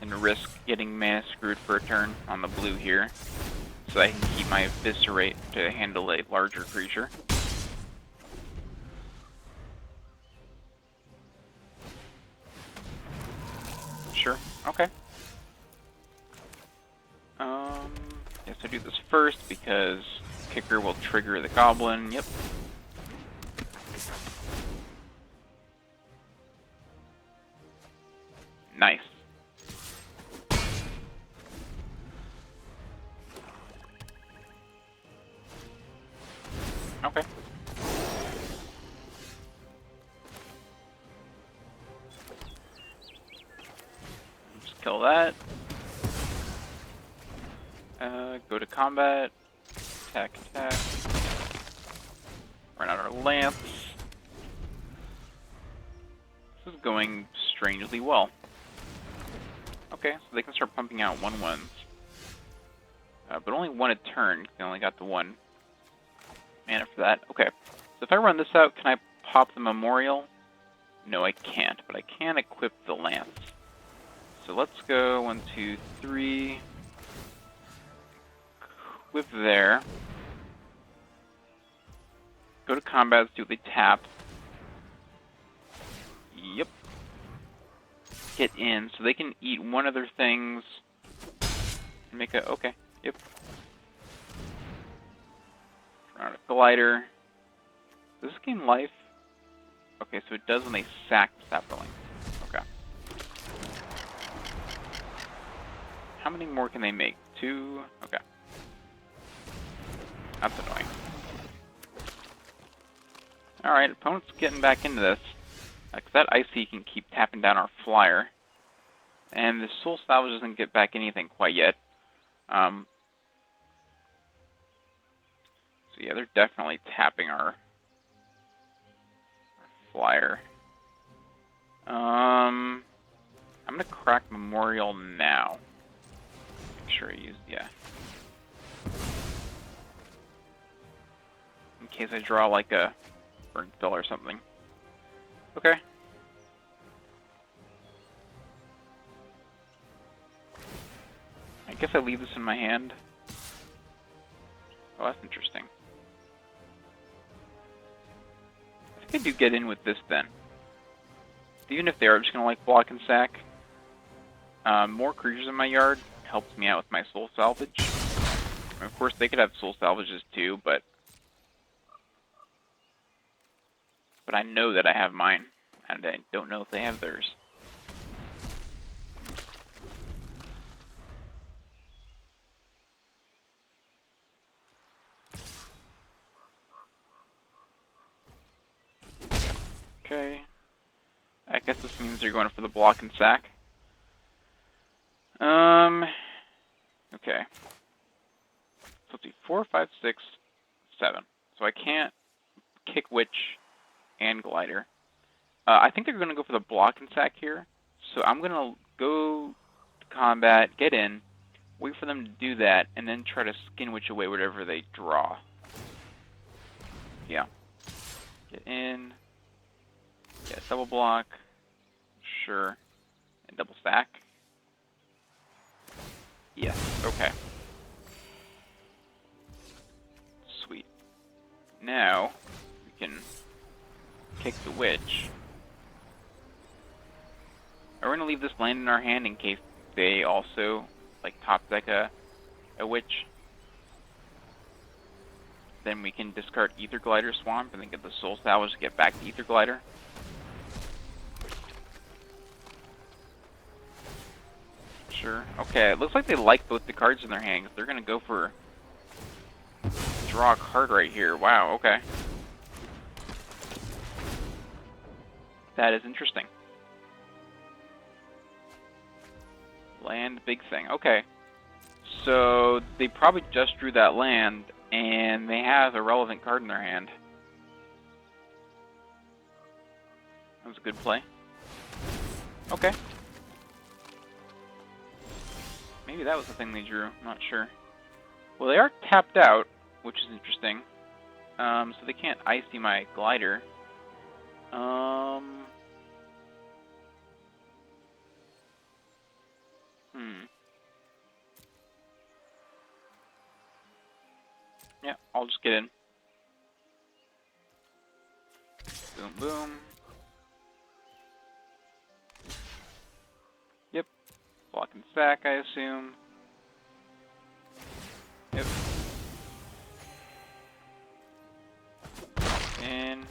And risk getting mana screwed for a turn on the blue here. So I can keep my Eviscerate to handle a larger creature. Sure, okay. Guess I do this first because Kicker will trigger the Goblin, yep. Nice. Okay. Just kill that. Go to combat. Attack, attack. Run out our lance. This is going strangely well. Okay, so they can start pumping out 1/1s. But only one a turn. They only got the 1 mana for that. Okay, so if I run this out, can I pop the Memorial? No, I can't, but I can equip the lance. So let's go 1, 2, 3. Equip there. Go to combat, see what they tap. Yep. Get in, so they can eat one of their things. Make a, okay, yep. Run out a glider. Does this gain life? Okay, so it does when they sack Sapperling. Okay. How many more can they make? 2? Okay. That's annoying. Alright, opponent's getting back into this. Because that Icy can keep tapping down our flyer. And the Soul Salvage doesn't get back anything quite yet. So yeah, they're definitely tapping our flyer. I'm gonna crack Memorial now. Make sure I use, yeah. In case I draw like a Burn Spell or something. Okay. I guess I leave this in my hand. Oh, that's interesting. I think I do get in with this then. Even if they are just going to like block and sack, more creatures in my yard helps me out with my Soul Salvage. And of course, they could have Soul Salvages too, but I know that I have mine, and I don't know if they have theirs. Okay. I guess this means they're going for the block and sack. Okay. So let's see, 4, 5, 6, 7. So I can't kick Witch and Glider. I think they're going to go for the block and sack here. So I'm going to go to combat, get in, wait for them to do that, and then try to Skin Witch away whatever they draw. Yeah. Get in. Yeah, double block. Sure. And double stack. Yes, okay. Sweet. Now, we can kick the Witch. We're going to leave this land in our hand in case they also, like, top deck a Witch. Then we can discard Ether Glider Swamp and then get the Soul Salvage to get back to Ether Glider. Sure. Okay, it looks like they like both the cards in their hands. They're gonna go for draw a card right here. Wow, okay. That is interesting. Land, big thing. Okay. So they probably just drew that land, and they have a relevant card in their hand. That was a good play. Okay. Maybe that was the thing they drew. I'm not sure. Well, they are tapped out, which is interesting. So they can't icy my glider. Yeah, I'll just get in. Boom, boom. Yep. Block and stack, I assume. Yep. In.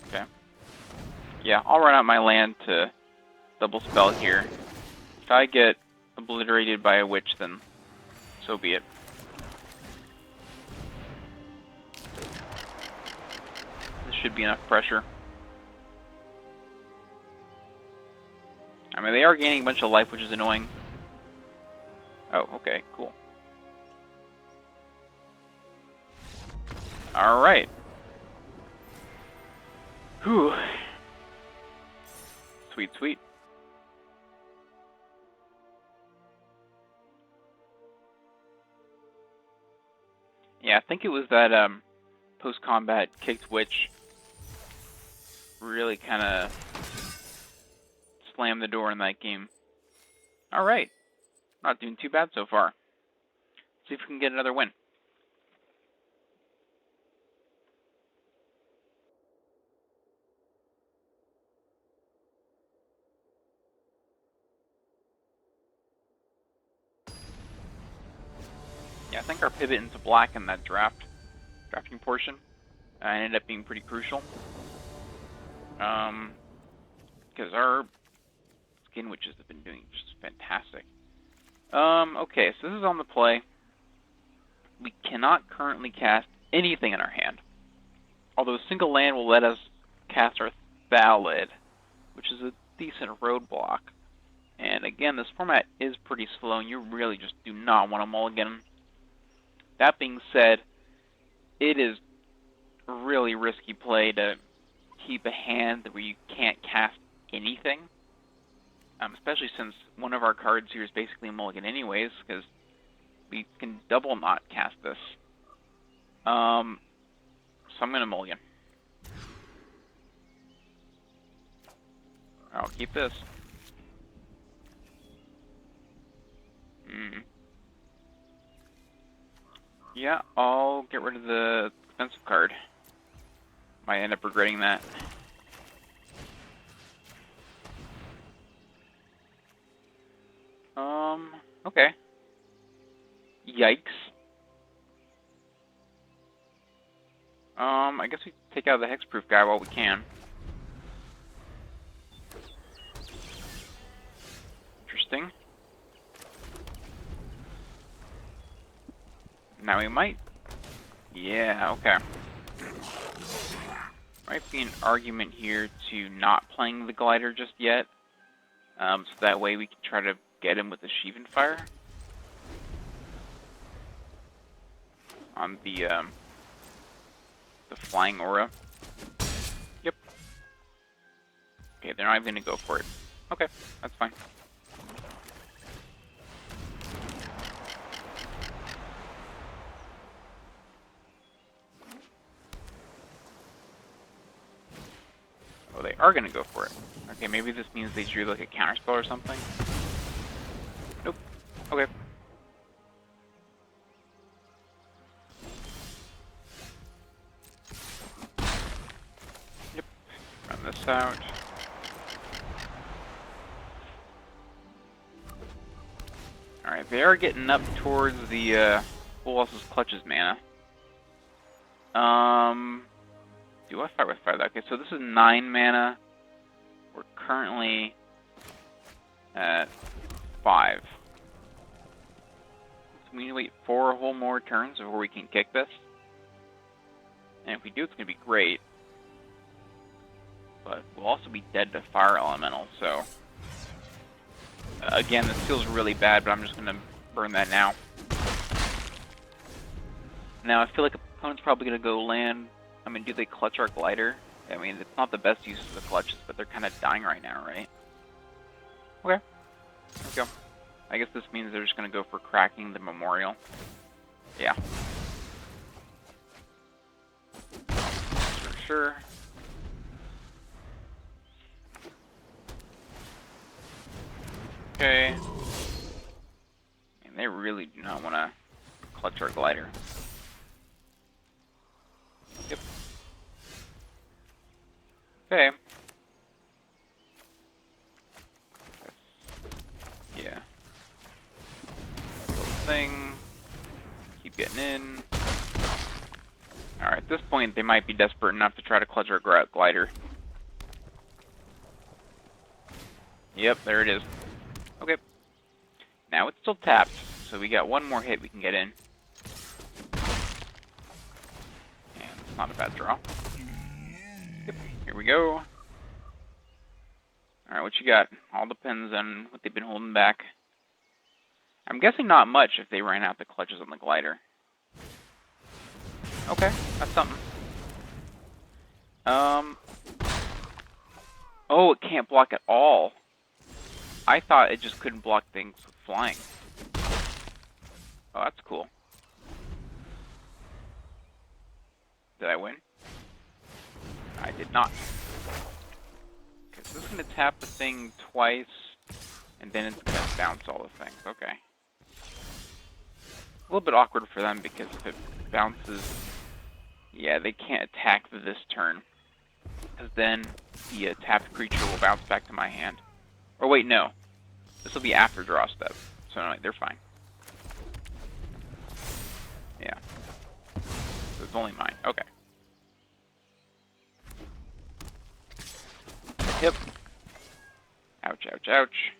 Okay. Yeah, I'll run out my land to double spell here. If I get obliterated by a witch, then so be it. This should be enough pressure. I mean, they are gaining a bunch of life, which is annoying. Oh, okay, cool. Alright. Whew. Sweet, sweet. Yeah, I think it was that post-combat kicked witch really kind of slammed the door in that game. Alright. Not doing too bad so far. See if we can get another win. Yeah, I think our pivot into black in that drafting portion ended up being pretty crucial. Because our skin witches have been doing just fantastic. Okay, so this is on the play. We cannot currently cast anything in our hand. Although a single land will let us cast our Thallid, which is a decent roadblock. And again, this format is pretty slow, and you really just do not want to mulligan. That being said, it is a really risky play to keep a hand where you can't cast anything. Especially since one of our cards here is basically a mulligan anyways, because we can double not cast this. So I'm going to mulligan. I'll keep this. Yeah, I'll get rid of the expensive card. Might end up regretting that. Okay. Yikes. I guess we take out the hexproof guy while we can. Interesting. Now we might... Yeah, okay. Might be an argument here to not playing the glider just yet. So that way we can try to get him with the Sheevan Fire. On the flying aura. Yep. Okay, they're not even going to go for it. Okay, that's fine. Oh, they are going to go for it. Okay, maybe this means they drew like a counterspell or something. Nope. Okay. Yep. Run this out. Alright, they are getting up towards the who else's clutches mana. Do I fight with fire? Okay, so this is 9 mana. We're currently at 5. So we need to wait 4 whole more turns before we can kick this. And if we do, it's going to be great. But we'll also be dead to Fire Elemental, so... again, this feels really bad, but I'm just going to burn that now. Now, I feel like opponent's probably going to go land... I mean, do they clutch our glider? I mean, it's not the best use of the clutches, but they're kind of dying right now, right? Okay. There we go. I guess this means they're just going to go for cracking the memorial. Yeah. For sure. Okay. And they really do not want to clutch our glider. Yep. Okay. Yeah. Little thing. Keep getting in. Alright, at this point, they might be desperate enough to try to clutch our glider. Yep, there it is. Okay. Now it's still tapped, so we got one more hit we can get in. And it's not a bad draw. Yep, here we go. Alright, what you got? All depends on what they've been holding back. I'm guessing not much if they ran out the clutches on the glider. Okay, that's something. Oh, it can't block at all. I thought it just couldn't block things with flying. Oh, that's cool. Did I win? I did not. Okay, so this is going to tap the thing twice, and then it's going to bounce all the things. Okay. A little bit awkward for them, because if it bounces... yeah, they can't attack this turn. Because then the tapped creature will bounce back to my hand. Or wait, no. This will be after draw step. So no, they're fine. Yeah. So it's only mine. Okay. Yep. Ouch, ouch, ouch.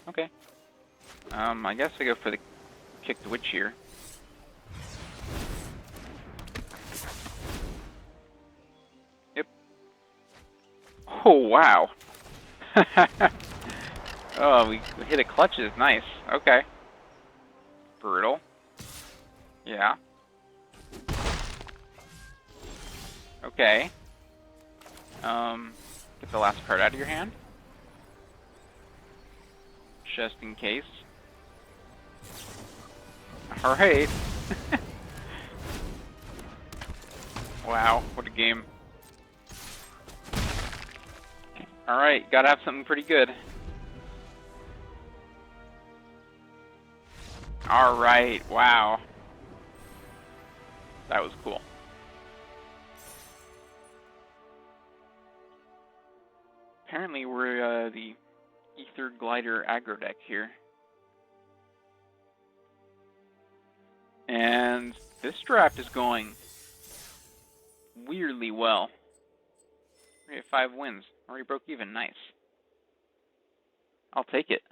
Okay. I guess I go for the kicked witch here. Yep. Oh, wow. Oh, we hit a clutches. Nice. Okay. Brutal. Yeah. Okay. Get the last card out of your hand. Just in case. Alright. Wow, what a game. Alright, gotta have something pretty good. Alright, wow. That was cool. Apparently we're the Ether Glider aggro deck here. And this draft is going weirdly well. We have 5 wins. Already broke even. Nice. I'll take it.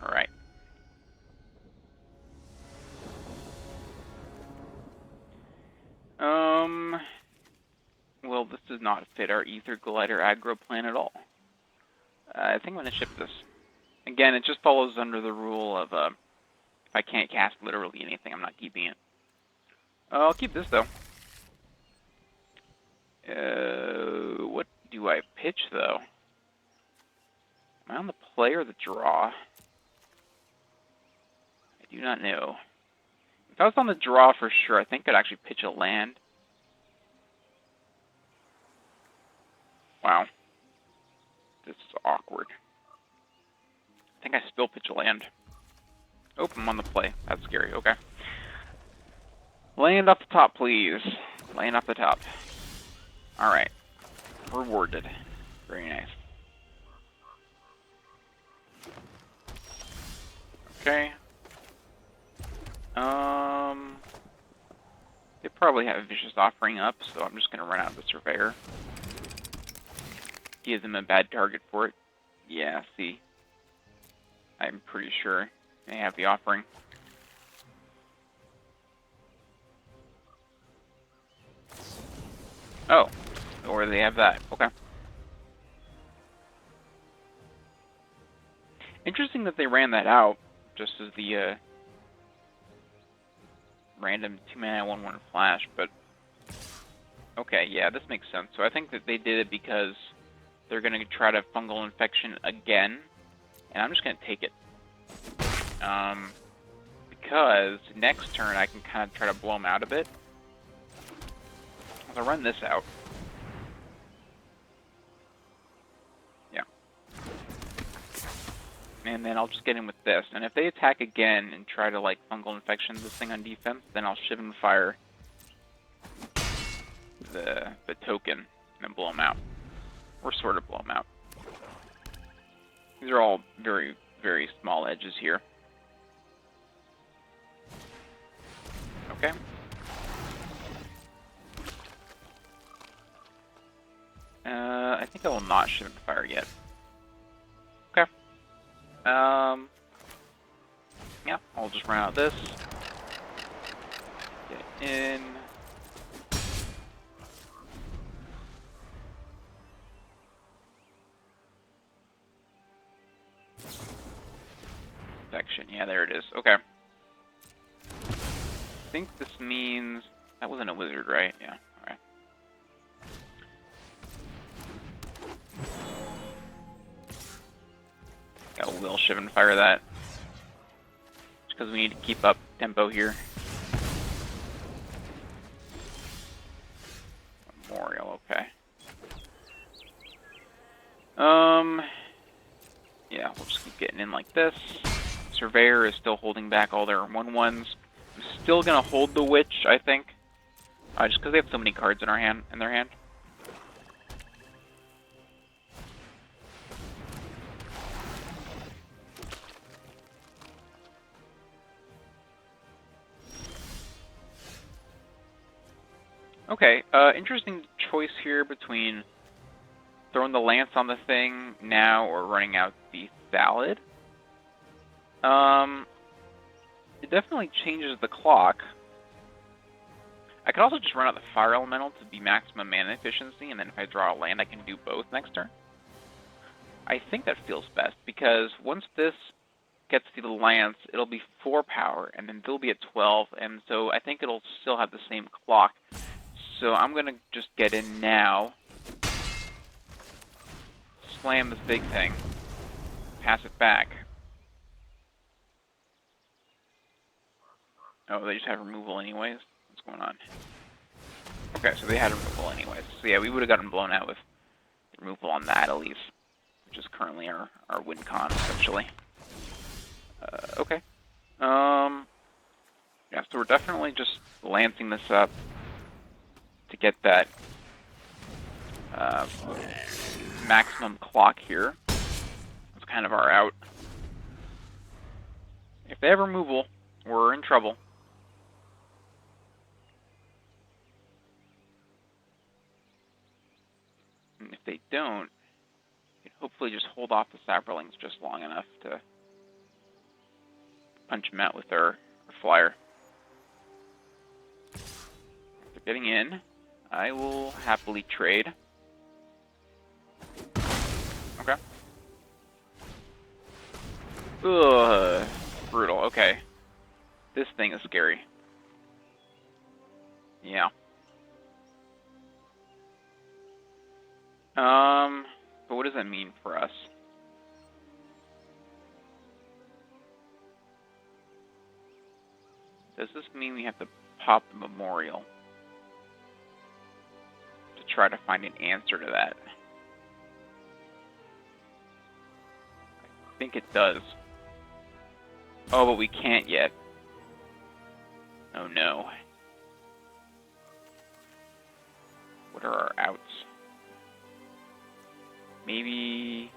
Alright. Well, this does not fit our Ether Glider aggro plan at all. I think I'm going to ship this. Again, it just follows under the rule of, if I can't cast literally anything, I'm not keeping it. I'll keep this, though. What do I pitch, though? Am I on the play or the draw? I do not know. If I was on the draw for sure, I think I'd actually pitch a land. Wow. This is awkward. I think I still pitch a land. Oh, I'm on the play. That's scary. Okay. Land off the top, please. Land off the top. Alright. Rewarded. Very nice. Okay. They probably have a Vicious Offering up, so I'm just gonna run out the Surveyor. Give them a bad target for it. Yeah, see. I'm pretty sure they have the Offering. Oh, or they have that. Okay. Interesting that they ran that out, just as the random 2-mana 1/1 flash, but okay, yeah, this makes sense. So I think that they did it because they're going to try to Fungal Infection again, and I'm just going to take it. Because next turn I can kind of try to blow them out a bit. I'll run this out. Yeah. And then I'll just get in with this. And if they attack again and try to, like, Fungal Infection this thing on defense, then I'll Shivan Fire the token and then blow them out. Or sort of blow them out. These are all very, very small edges here. Okay. I think I will not Shivan Fire yet. Okay. Yeah, I'll just run out this. Get in. Section, yeah, there it is. Okay. I think this means that wasn't a wizard, right? Yeah. All right. Got will Shivan Fire that. Just because we need to keep up tempo here. Memorial, okay. Yeah, we'll just keep getting in like this. Surveyor is still holding back all their 1/1s. I'm still gonna hold the Witch, I think. Just because they have so many cards in their hand. Okay, interesting choice here between throwing the Lance on the thing now or running out the Salad. It definitely changes the clock. I could also just run out the Fire Elemental to be maximum mana efficiency, and then if I draw a land, I can do both next turn. I think that feels best, because once this gets to the Lance, it'll be 4 power, and then they'll be at 12, and so I think it'll still have the same clock. So I'm going to just get in now, slam this big thing, pass it back. Oh, they just have removal anyways? What's going on? Okay, so they had removal anyways. So yeah, we would have gotten blown out with removal on that at least, which is currently our win con, essentially. Okay. Yeah, so we're definitely just lancing this up to get that maximum clock here. That's kind of our out. If they have removal, we're in trouble. And if they don't, we can hopefully just hold off the Saprolings just long enough to punch them out with our flyer. If they're getting in, I will happily trade. Okay. Ugh, brutal. Okay. This thing is scary. Yeah. But what does that mean for us? Does this mean we have to pop the Memorial to try to find an answer to that? I think it does. Oh, but we can't yet. Oh no. What are our outs? Maybe...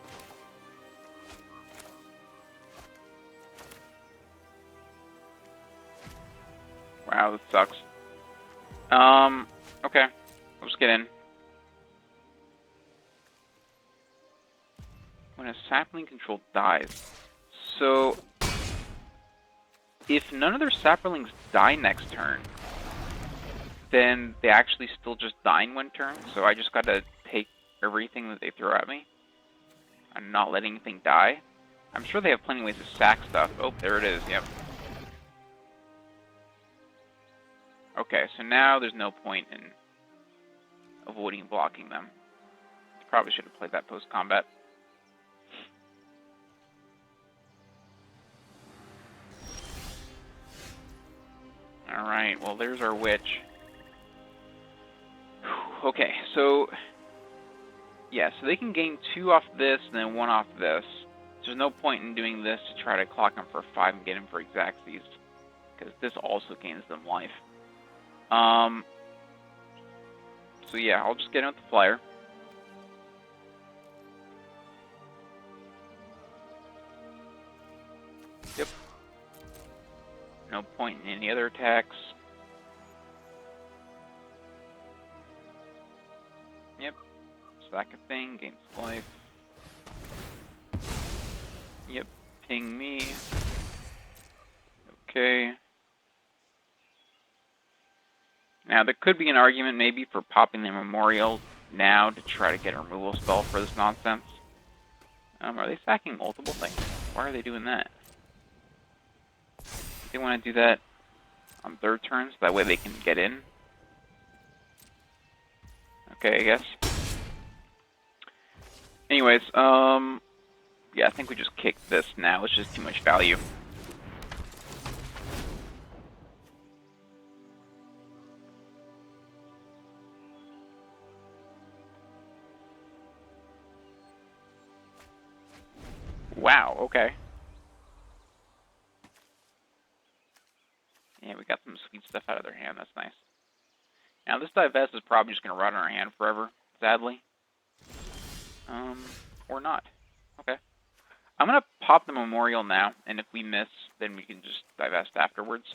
Wow, that sucks. Okay. We'll just get in. When a sapling control dies. So, if none of their saplings die next turn, then they actually still just die in one turn. So I just gotta take everything that they throw at me and not let anything die. I'm sure they have plenty of ways to sack stuff. Oh, there it is. Yep. Okay, so now there's no point in avoiding blocking them. Probably should have played that post-combat. Alright, well there's our witch. Okay, so... yeah, so they can gain 2 off this and then 1 off this. So there's no point in doing this to try to clock them for 5 and get them for Exactsies. Because this also gains them life. So yeah, I'll just get in with the flyer. Yep. No point in any other attacks. Yep. Sack a thing, gains life. Yep. Ping me. Okay. Now, there could be an argument maybe for popping the Memorial now to try to get a removal spell for this nonsense. Are they sacking multiple things? Why are they doing that? They want to do that on 3rd turn, so that way they can get in. Okay, I guess. Anyways, yeah, I think we just kick this now. It's just too much value. Wow, okay. Yeah, we got some sweet stuff out of their hand. That's nice. Now, this divest is probably just going to rot in our hand forever, sadly. Or not. Okay. I'm going to pop the Memorial now, and if we miss, then we can just divest afterwards.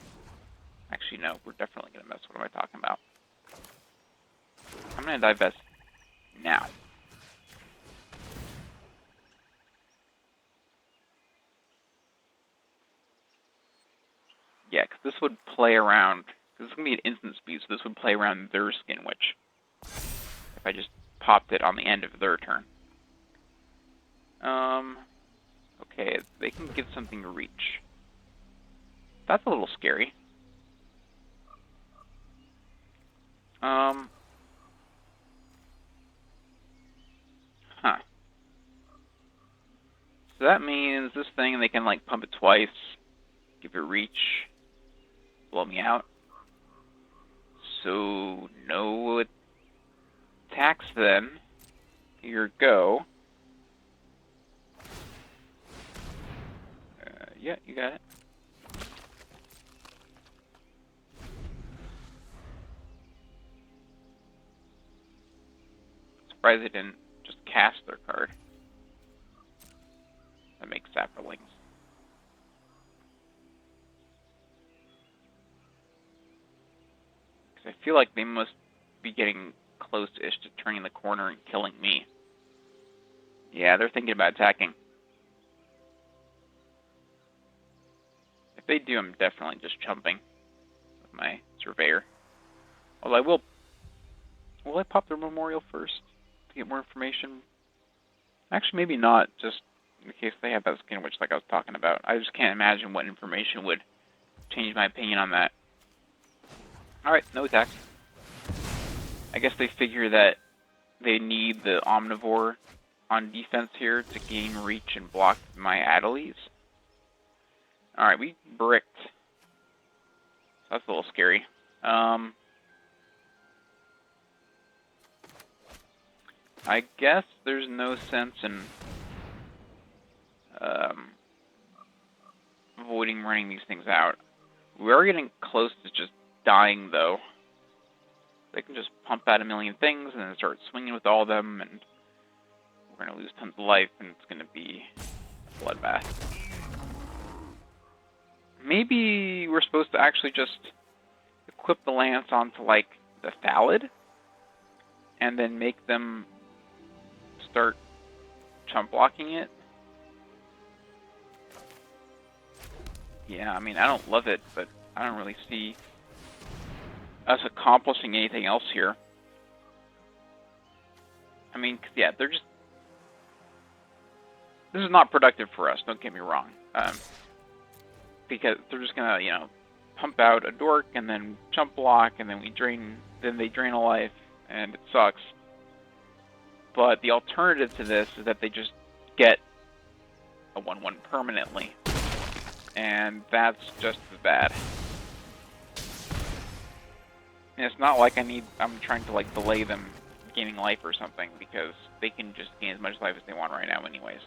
Actually, no, we're definitely going to miss. What am I talking about? I'm going to divest now. Yeah, because this would play around... this is going to be an instant speed, so this would play around their Skin Witch. If I just popped it on the end of their turn. Okay, they can give something reach. That's a little scary. Huh. So that means this thing, they can, like, pump it twice, give it reach, blow me out. So, no attacks then. Here you go. Yeah, you got it. Surprised they didn't just cast their card. That makes saplings. Because I feel like they must be getting close-ish to turning the corner and killing me. Yeah, they're thinking about attacking. If they do, I'm definitely just chumping with my Surveyor. Although I will... will I pop their Memorial first to get more information? Actually, maybe not, just in case they have that Skin Witch like I was talking about. I just can't imagine what information would change my opinion on that. Alright, no attacks. I guess they figure that they need the Omnivore on defense here to gain reach and block my Adelies. Alright, we bricked. So that's a little scary. I guess there's no sense in avoiding running these things out. We are getting close to just dying, though. They can just pump out a million things and then start swinging with all of them, and we're going to lose tons of life, and it's going to be a bloodbath. Maybe we're supposed to actually just... equip the lance onto, like, the Thallid, and then make them start chump blocking it. Yeah, I mean, I don't love it, but I don't really see us accomplishing anything else here. I mean, 'cause, yeah, they're just... This is not productive for us, don't get me wrong. Because they're just gonna, you know, pump out a dork, and then chump block, and then they drain a life, and it sucks. But the alternative to this is that they just get a 1/1 permanently. And that's just as bad. And it's not like I'm trying to, like, delay them gaining life or something, because they can just gain as much life as they want right now anyways.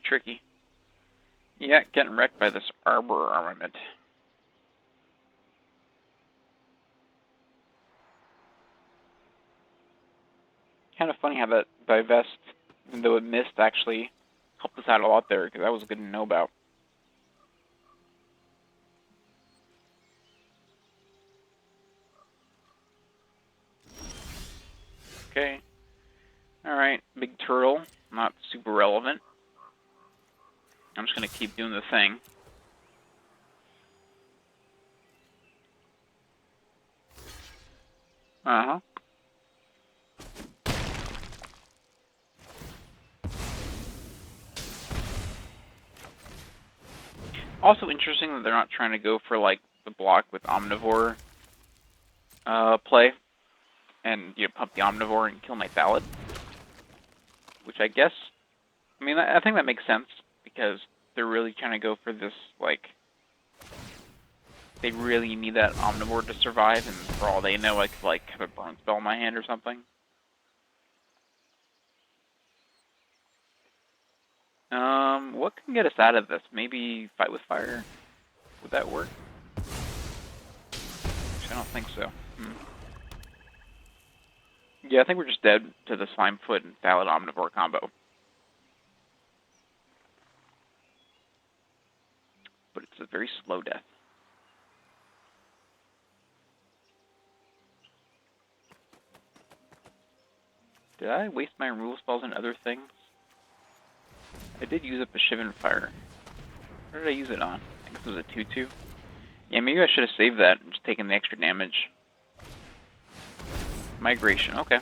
Tricky. Yeah, getting wrecked by this Arbor armament. Kind of funny how that divest, even though it missed, actually helped us out a lot there, because that was good to know about. Okay. Alright, big turtle. Not super relevant. I'm just going to keep doing the thing. Uh-huh. Also interesting that they're not trying to go for, like, the block with Omnivore play. And, you know, pump the Omnivore and kill my Thallid. Which I guess... I mean, I think that makes sense, because they're really trying to go for this, like... They really need that Omnivore to survive, and for all they know, I could, like, have a burn spell in my hand or something. What can get us out of this? Maybe Fight with Fire? Would that work? I don't think so. Yeah, I think we're just dead to the Slimefoot and Thallid Omnivore combo. But it's a very slow death. Did I waste my removal spells on other things? I did use up a Shivan Fire. What did I use it on? I think this was a 2/2. Yeah, maybe I should have saved that and just taken the extra damage. Migration, okay.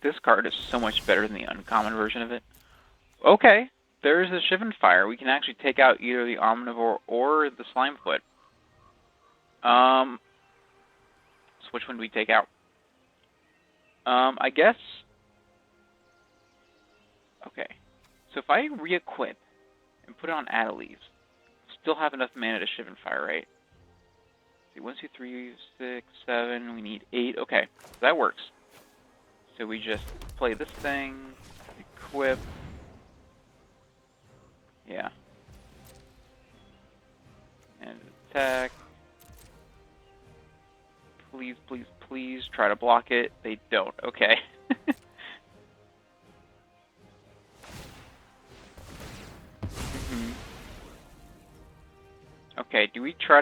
This card is so much better than the uncommon version of it. Okay, there's a Shivan Fire. We can actually take out either the Omnivore or the Slimefoot. So which one do we take out? I guess... Okay. So if I re-equip and put it on Adelies, still have enough mana to Shivan Fire, right? See, 1, 2, 3, 6, 7, we need 8. Okay, so that works. So we just play this thing, equip. Yeah. And attack. Please, please, please try to block it. They don't. Okay. Okay, do we kill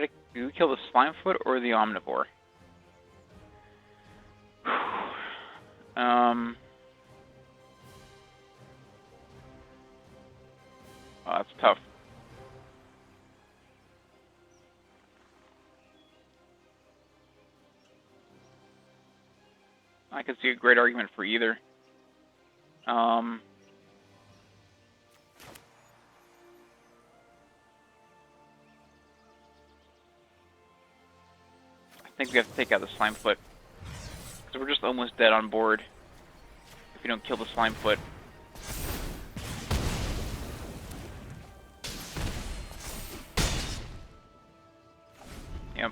the Slimefoot or the Omnivore? Oh, that's tough. I could see a great argument for either. I think we have to take out the Slimefoot, because we're just almost dead on board if we don't kill the Slimefoot. Yep.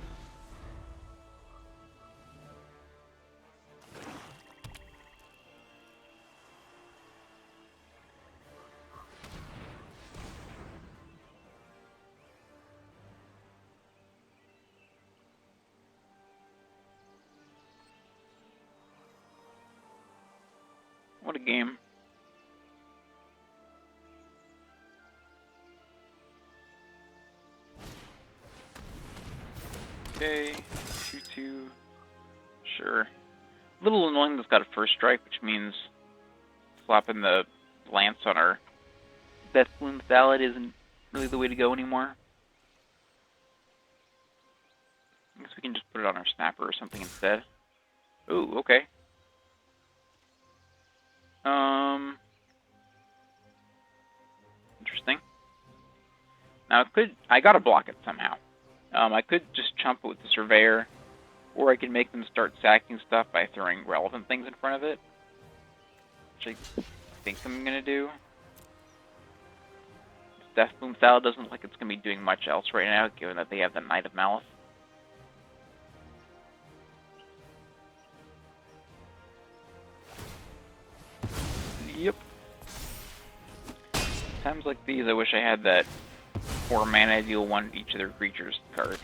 What a game. Okay, 2-2. Sure. A little annoying that's got a first strike, which means slapping the lance on our Death Bloom Salad isn't really the way to go anymore. I guess we can just put it on our snapper or something instead. Ooh, okay. Interesting. Now I gotta block it somehow. I could just chump it with the Surveyor, or I could make them start sacking stuff by throwing relevant things in front of it, which I think I'm gonna do. Death Bloom Salad doesn't look like it's gonna be doing much else right now, given that they have the Knight of Malice. Yep. Times like these, I wish I had that 4 mana deal 1 to each of their creatures card.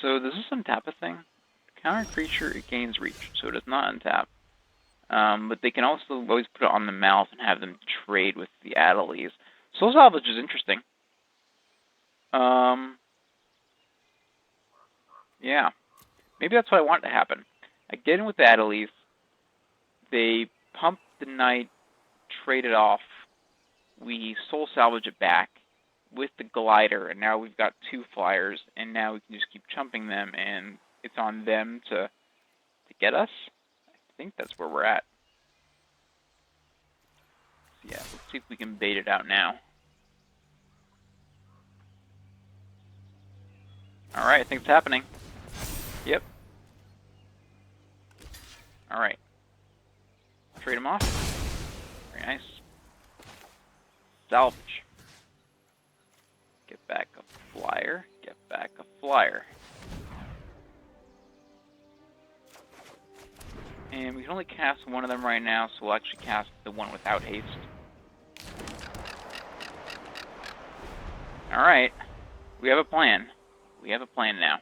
So does this untap a thing? Counter creature, it gains reach, so it does not untap. But they can also always put it on the mouth and have them trade with the Adelies. Soul Salvage is interesting. Yeah. Maybe that's what I want to happen. I get in with the Adelies. They pump the Knight, trade it off. We Soul Salvage it back with the Glider, and now we've got 2 flyers, and now we can just keep chumping them, and it's on them to get us. I think that's where we're at. So yeah, let's see if we can bait it out now. Alright, I think it's happening. Yep. Alright. Trade them off. Very nice. Salvage. Get back a flyer. Get back a flyer. And we can only cast one of them right now, so we'll actually cast the one without haste. Alright. We have a plan. We have a plan now.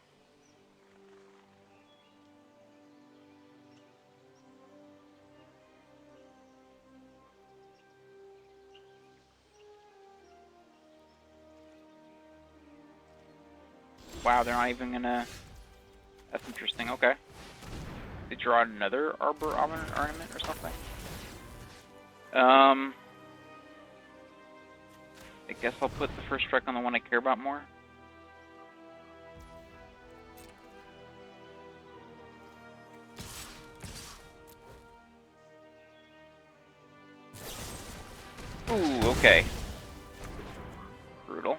Wow, they're not even gonna... That's interesting, okay. They draw another Arbor Ornament or something? I guess I'll put the first strike on the one I care about more. Ooh, okay. Brutal.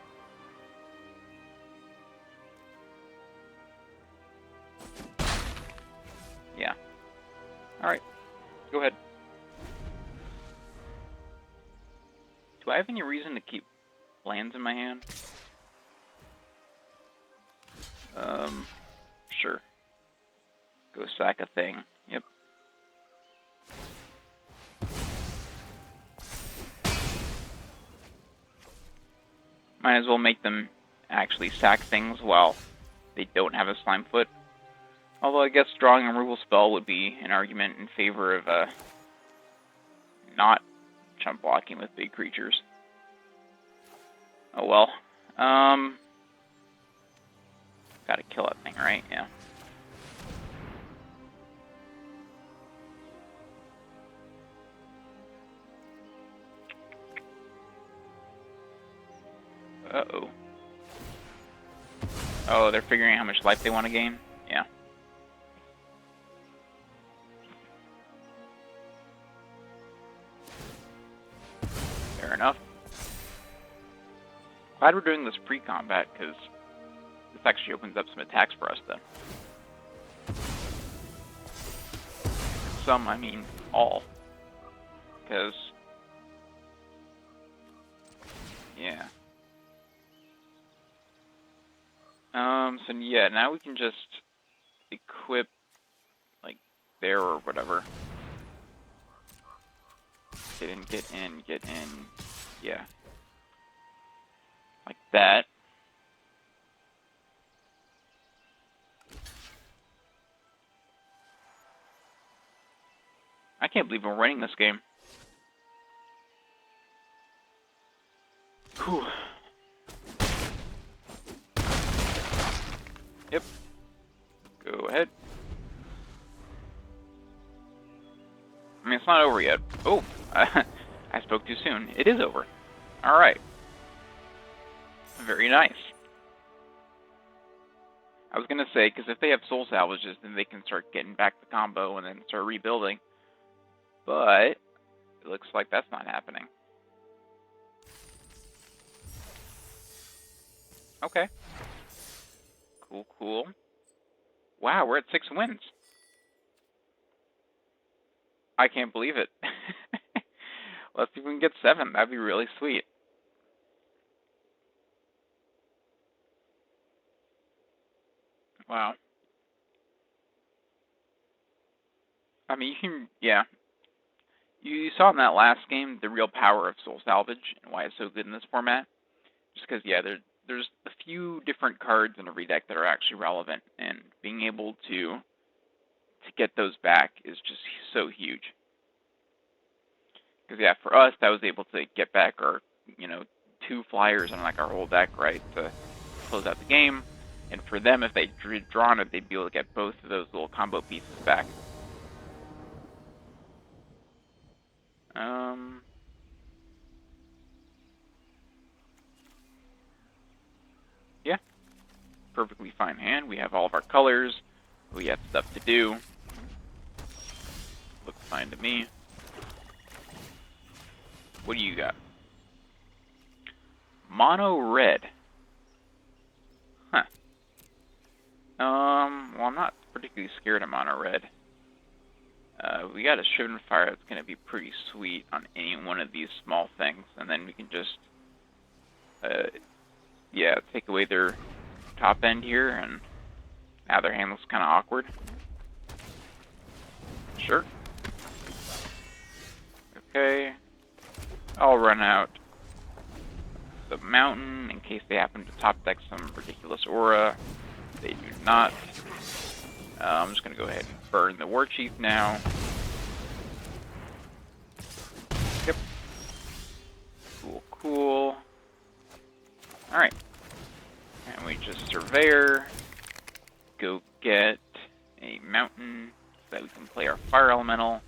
Yeah. Alright. Go ahead. Do I have any reason to keep lands in my hand? Sure. Go sack a thing. Yep. Might as well make them actually sack things while they don't have a Slime Foot. Although I guess drawing a removal spell would be an argument in favor of not chump blocking with big creatures. Oh well. Gotta kill that thing, right? Yeah. Uh-oh. Oh, they're figuring out how much life they want to gain? Yeah. Fair enough. Glad we're doing this pre-combat, because this actually opens up some attacks for us, then. Some, I mean all. Because... yeah. So yeah, now we can just equip, like, there or whatever. Get in, get in, get in. Yeah. Like that. can't believe we're winning this game. Whew. Yep. Go ahead. I mean, it's not over yet. Oh, I spoke too soon. It is over. Alright. Very nice. I was going to say, because if they have soul salvages, then they can start getting back the combo and then start rebuilding. But it looks like that's not happening. Okay. Cool, cool. Wow, we're at 6 wins. I can't believe it. Let's see if we can get 7. That'd be really sweet. Wow. I mean, you can, yeah. You saw in that last game the real power of Soul Salvage and why it's so good in this format. Just because, yeah, there's a few different cards in every deck that are actually relevant, and being able to get those back is just so huge. Because, yeah, for us, that was able to get back our, 2 flyers on, like, our whole deck, right, to close out the game. And for them, if they drawn it, they'd be able to get both of those little combo pieces back. Yeah. Perfectly fine hand. We have all of our colors. We have stuff to do. Looks fine to me. What do you got? Mono red. Huh. Well, I'm not particularly scared of mono red. We got a Shivan Fire that's going to be pretty sweet on any one of these small things, and then we can just, yeah, take away their top end here, and now their hand looks kind of awkward. Sure. Okay. I'll run out the mountain in case they happen to top deck some ridiculous aura. They do not. I'm just going to go ahead and burn the War Chief now. Yep. Cool, cool. Alright. And we just Surveyor. Go get a mountain so that we can play our Fire Elemental.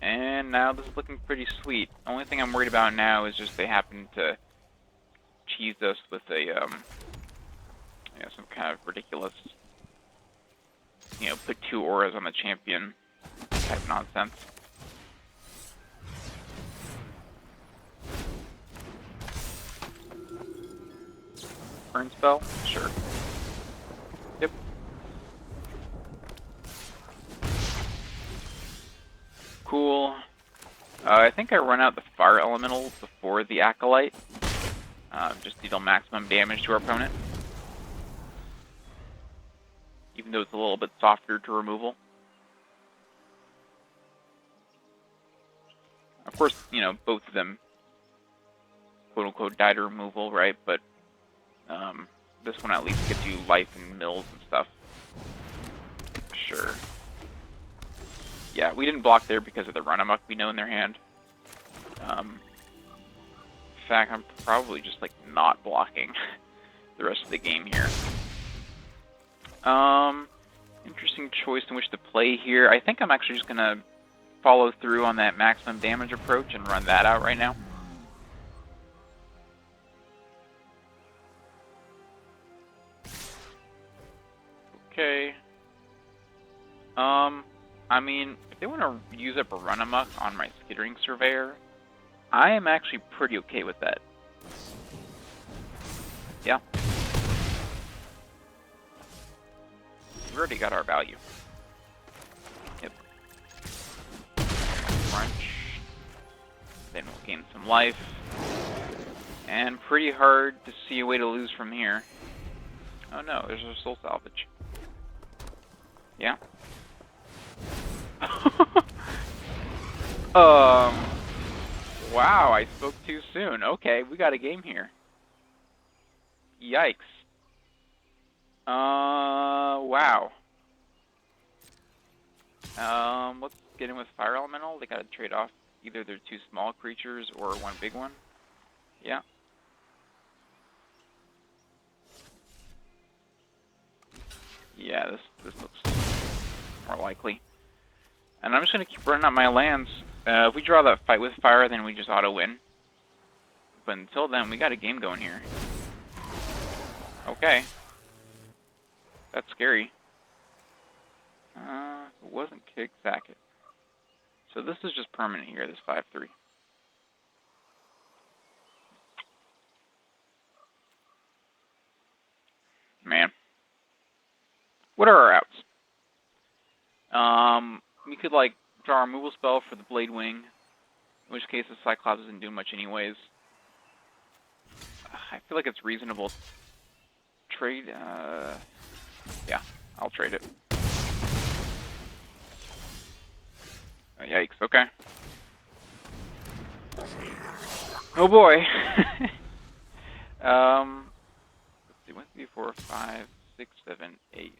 And now this is looking pretty sweet. Only thing I'm worried about now is just they happen to cheese us with a, some kind of ridiculous, put 2 auras on the champion type nonsense. Burn spell? Sure. Yep. Cool. I think I run out the Fire Elemental before the Acolyte. Just to deal maximum damage to our opponent. Even though it's a little bit softer to removal. Of course, both of them, quote-unquote, die to removal, right? But this one at least gives you life and mills and stuff. Sure. Yeah, we didn't block there because of the run-amok we know in their hand. In fact, I'm probably just, not blocking the rest of the game here. Interesting choice in which to play here. I think I'm actually just going to follow through on that maximum damage approach and run that out right now. Okay. I mean, if they want to use up a run-amok on my Skittering Surveyor, I am actually pretty okay with that. Yeah. We already got our value. Yep. Crunch. Then we'll gain some life. And pretty hard to see a way to lose from here. Oh no, there's a Soul Salvage. Yeah. Wow, I spoke too soon. Okay, we got a game here. Yikes. Wow. Let's get in with Fire Elemental. They gotta trade off either their 2 small creatures or 1 big one. Yeah. Yeah, this looks more likely. And I'm just gonna keep running out my lands. If we draw that Fight with Fire, then we just auto-win. But until then, we got a game going here. Okay. That's scary. It wasn't Kick Sacket. So this is just permanent here, this 5/3. Man. What are our outs? We could, like, draw a removal spell for the Blade Wing, in which case the Cyclops isn't doing much anyways. I feel like it's reasonable. Trade, yeah, I'll trade it. Oh, yikes, okay. Oh boy. Let's see, 1, 2, 3, 4, 5, 6, 7, 8.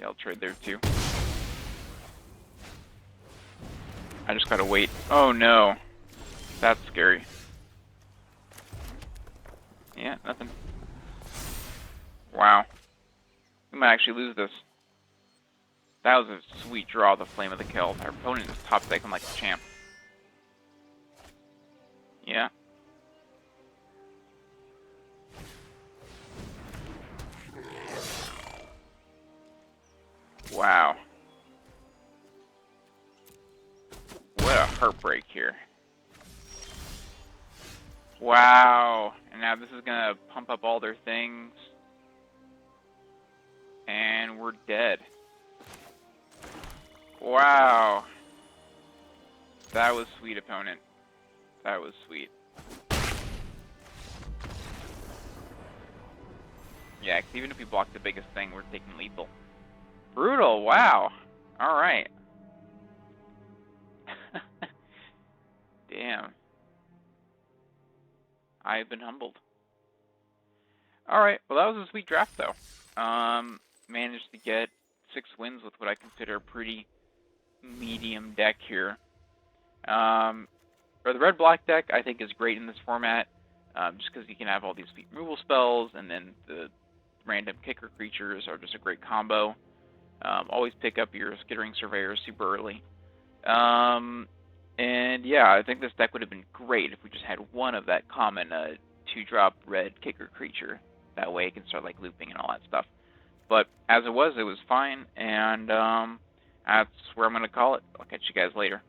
Yeah, I'll trade there too. I just gotta wait. Oh no. That's scary. Yeah, nothing. Wow. We might actually lose this. That was a sweet draw, the Flame of the Kill. Our opponent is top decking like a champ. Yeah. Wow. What a heartbreak here. Wow. And now this is gonna pump up all their things. And we're dead. Wow. That was sweet, opponent. That was sweet. Yeah, 'cause even if we block the biggest thing, we're taking lethal. Brutal, wow. Alright. Damn. I've been humbled. Alright, well that was a sweet draft though. Managed to get 6 wins with what I consider a pretty medium deck here. For the red-black deck, I think is great in this format, just because you can have all these sweet removal spells, and then the random kicker creatures are just a great combo. Always pick up your Skittering Surveyor super early. And yeah, I think this deck would have been great if we just had one of that common 2-drop red kicker creature. That way it can start like looping and all that stuff. But as it was fine, and that's where I'm going to call it. I'll catch you guys later.